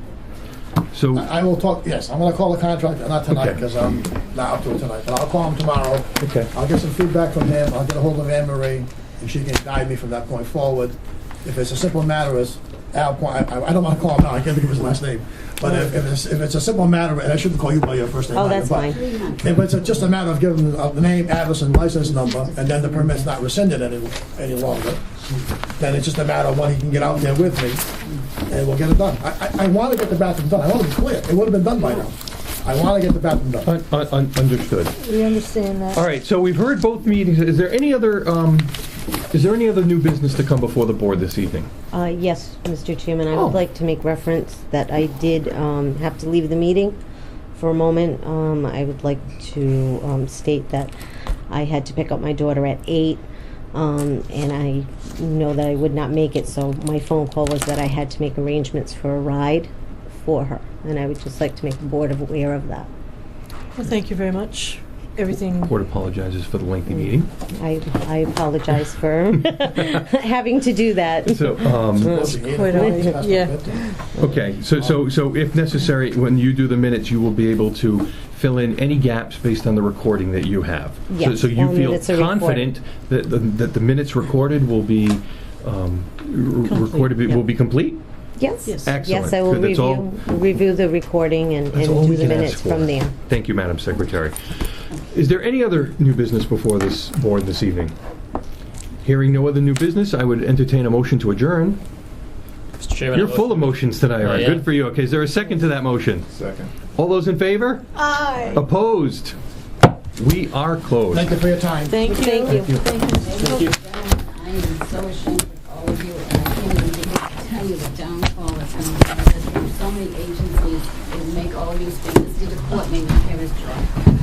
So I will talk, yes, I'm gonna call the contractor, not tonight, Okay. because I'm not up to it tonight, but I'll call him tomorrow. Okay. I'll get some feedback from him, I'll get a hold of Anne Marie, and she can guide me from that point forward. If it's a simple matter as Al, I don't wanna call him now, I can't think of his last name, but if it's a simple matter, and I shouldn't call you by your first name. Oh, either, that's but fine. If it's just a matter of giving the name, address, and license number, and then the permit's not rescinded any longer, then it's just a matter of when he can get out there with me, and we'll get it done. I want to get the bathroom done. I want to be clear. It would have been done by now. I want to get the bathroom done. understood. We understand that. All right. So we've heard both meetings. Is there any other new business to come before the board this evening? Yes, Mr. Chairman, I Oh. would like to make reference that I did have to leave the meeting for a moment. I would like to state that I had to pick up my daughter at 8, and I know that I would not make it, so my phone call was that I had to make arrangements for a ride for her, and I would just like to make the board aware of that. Well, thank you very much. Everything, Board apologizes for the lengthy meeting. I apologize for having to do that. So, quite all right. Yeah. okay. So if necessary, when you do the minutes, you will be able to fill in any gaps based on the recording that you have. Yes, So you all feel minutes are confident that the minutes recorded will be recorded yeah. will be complete. Yes. Yes. Excellent. Yes, I will Good, that's all- review the recording and That's all do we the can minutes ask for. from there. Thank you, Madam Secretary. Is there any other new business before this board this evening? Hearing no other new business, I would entertain a motion to adjourn. Mr. Chairman, You're full of motions tonight, all right? yeah. Good for you. Okay, is there a second to that motion? Second. All those in favor? Aye. Opposed? We are closed. Thank you for your time. Thank you. Thank you. Thank you. I am so ashamed of all of you, and I can't even begin to tell you the downfall that's going to happen. There's so many agencies that make all of you spend this to court, maybe have his job.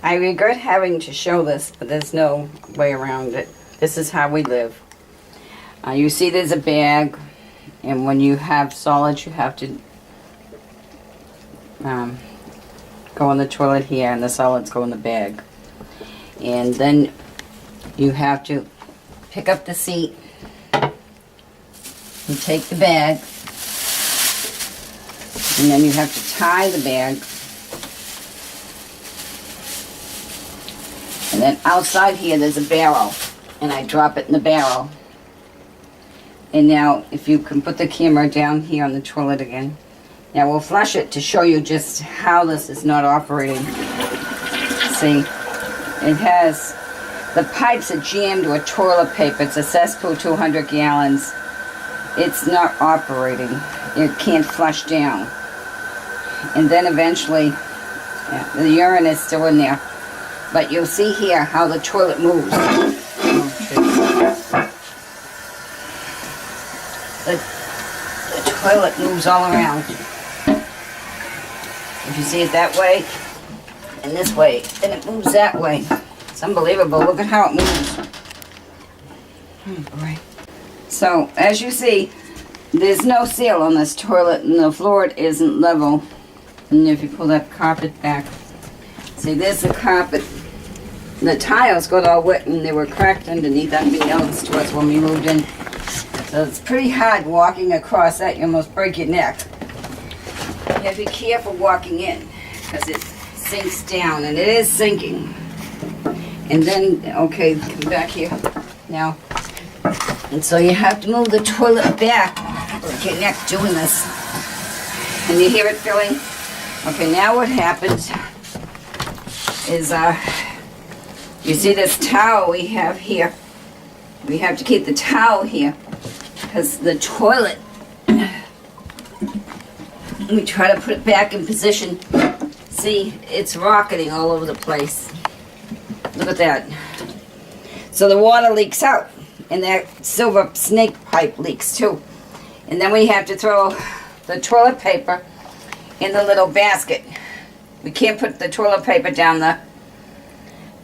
I regret having to show this, but there's no way around it. This is how we live. You see there's a bag, and when you have solids, you have to go in the toilet here, and the solids go in the bag. And then you have to pick up the seat, you take the bag, and then you have to tie the bag. And then outside here there's a barrel, and I drop it in the barrel. And now if you can put the camera down here on the toilet again. Now we'll flush it to show you just how this is not operating. See, it has, the pipes are jammed with toilet paper. It's a cesspool 200 gallons. It's not operating. It can't flush down. And then eventually, yeah, the urine is still in there. But you'll see here how the toilet moves. The toilet moves all around. If you see it that way, and this way, then it moves that way. It's unbelievable. Look at how it moves. Oh boy. So, as you see, there's no seal on this toilet, and the floor isn't level. And if you pull that carpet back, see, there's the carpet. The tiles got all wet, and they were cracked underneath, unbeknownst to us when we moved in. So it's pretty hard walking across that. You almost break your neck. You have to be careful walking in, because it sinks down, and it is sinking. And then, okay, come back here now. And so you have to move the toilet back. Break your neck doing this. And you hear it filling? Okay, now what happens is, you see this towel we have here? We have to keep the towel here, because the toilet, we try to put it back in position. See, it's rocketing all over the place. Look at that. So the water leaks out, and that silver snake pipe leaks too. And then we have to throw the toilet paper in the little basket. We can't put the toilet paper down the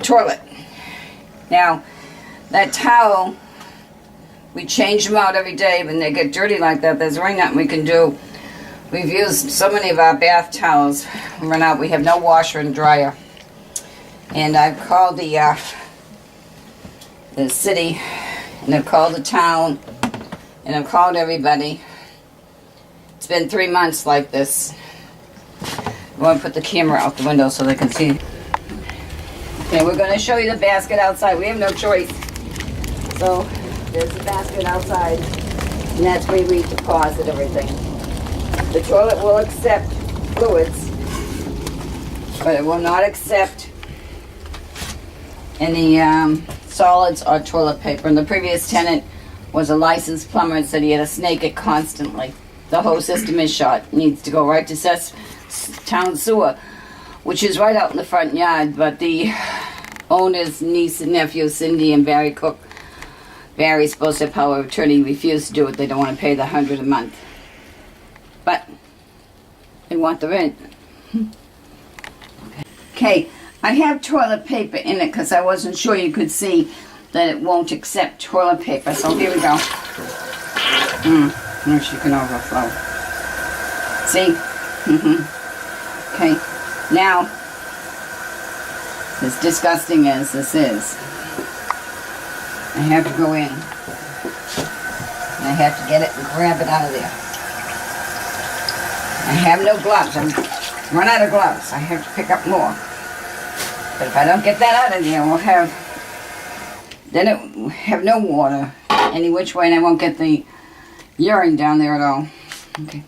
toilet. Now, that towel, we change them out every day. When they get dirty like that, there's really nothing we can do. We've used so many of our bath towels. We run out. We have no washer and dryer. And I've called the city, and I've called the town, and I've called everybody. It's been 3 months like this. I want to put the camera out the window so they can see. Okay, we're going to show you the basket outside. We have no choice. So, there's the basket outside, and that's where we deposit everything. The toilet will accept fluids, but it will not accept any solids or toilet paper. And the previous tenant was a licensed plumber and said he had to snake it constantly. The whole system is shot. It needs to go right to town sewer, which is right out in the front yard. But the owner's niece and nephew, Cindy and Barry Cook, Barry's supposed to have power of attorney, refused to do it. They don't want to pay the $100 a month. But they want the rent. Okay, I have toilet paper in it because I wasn't sure you could see that it won't accept toilet paper. So here we go. Now she can overflow. See? Okay, now, as disgusting as this is, I have to go in. And I have to get it and grab it out of there. I have no gloves. I'm run out of gloves. I have to pick up more. But if I don't get that out of there, then it will have no water any which way, and I won't get the urine down there at all. Okay.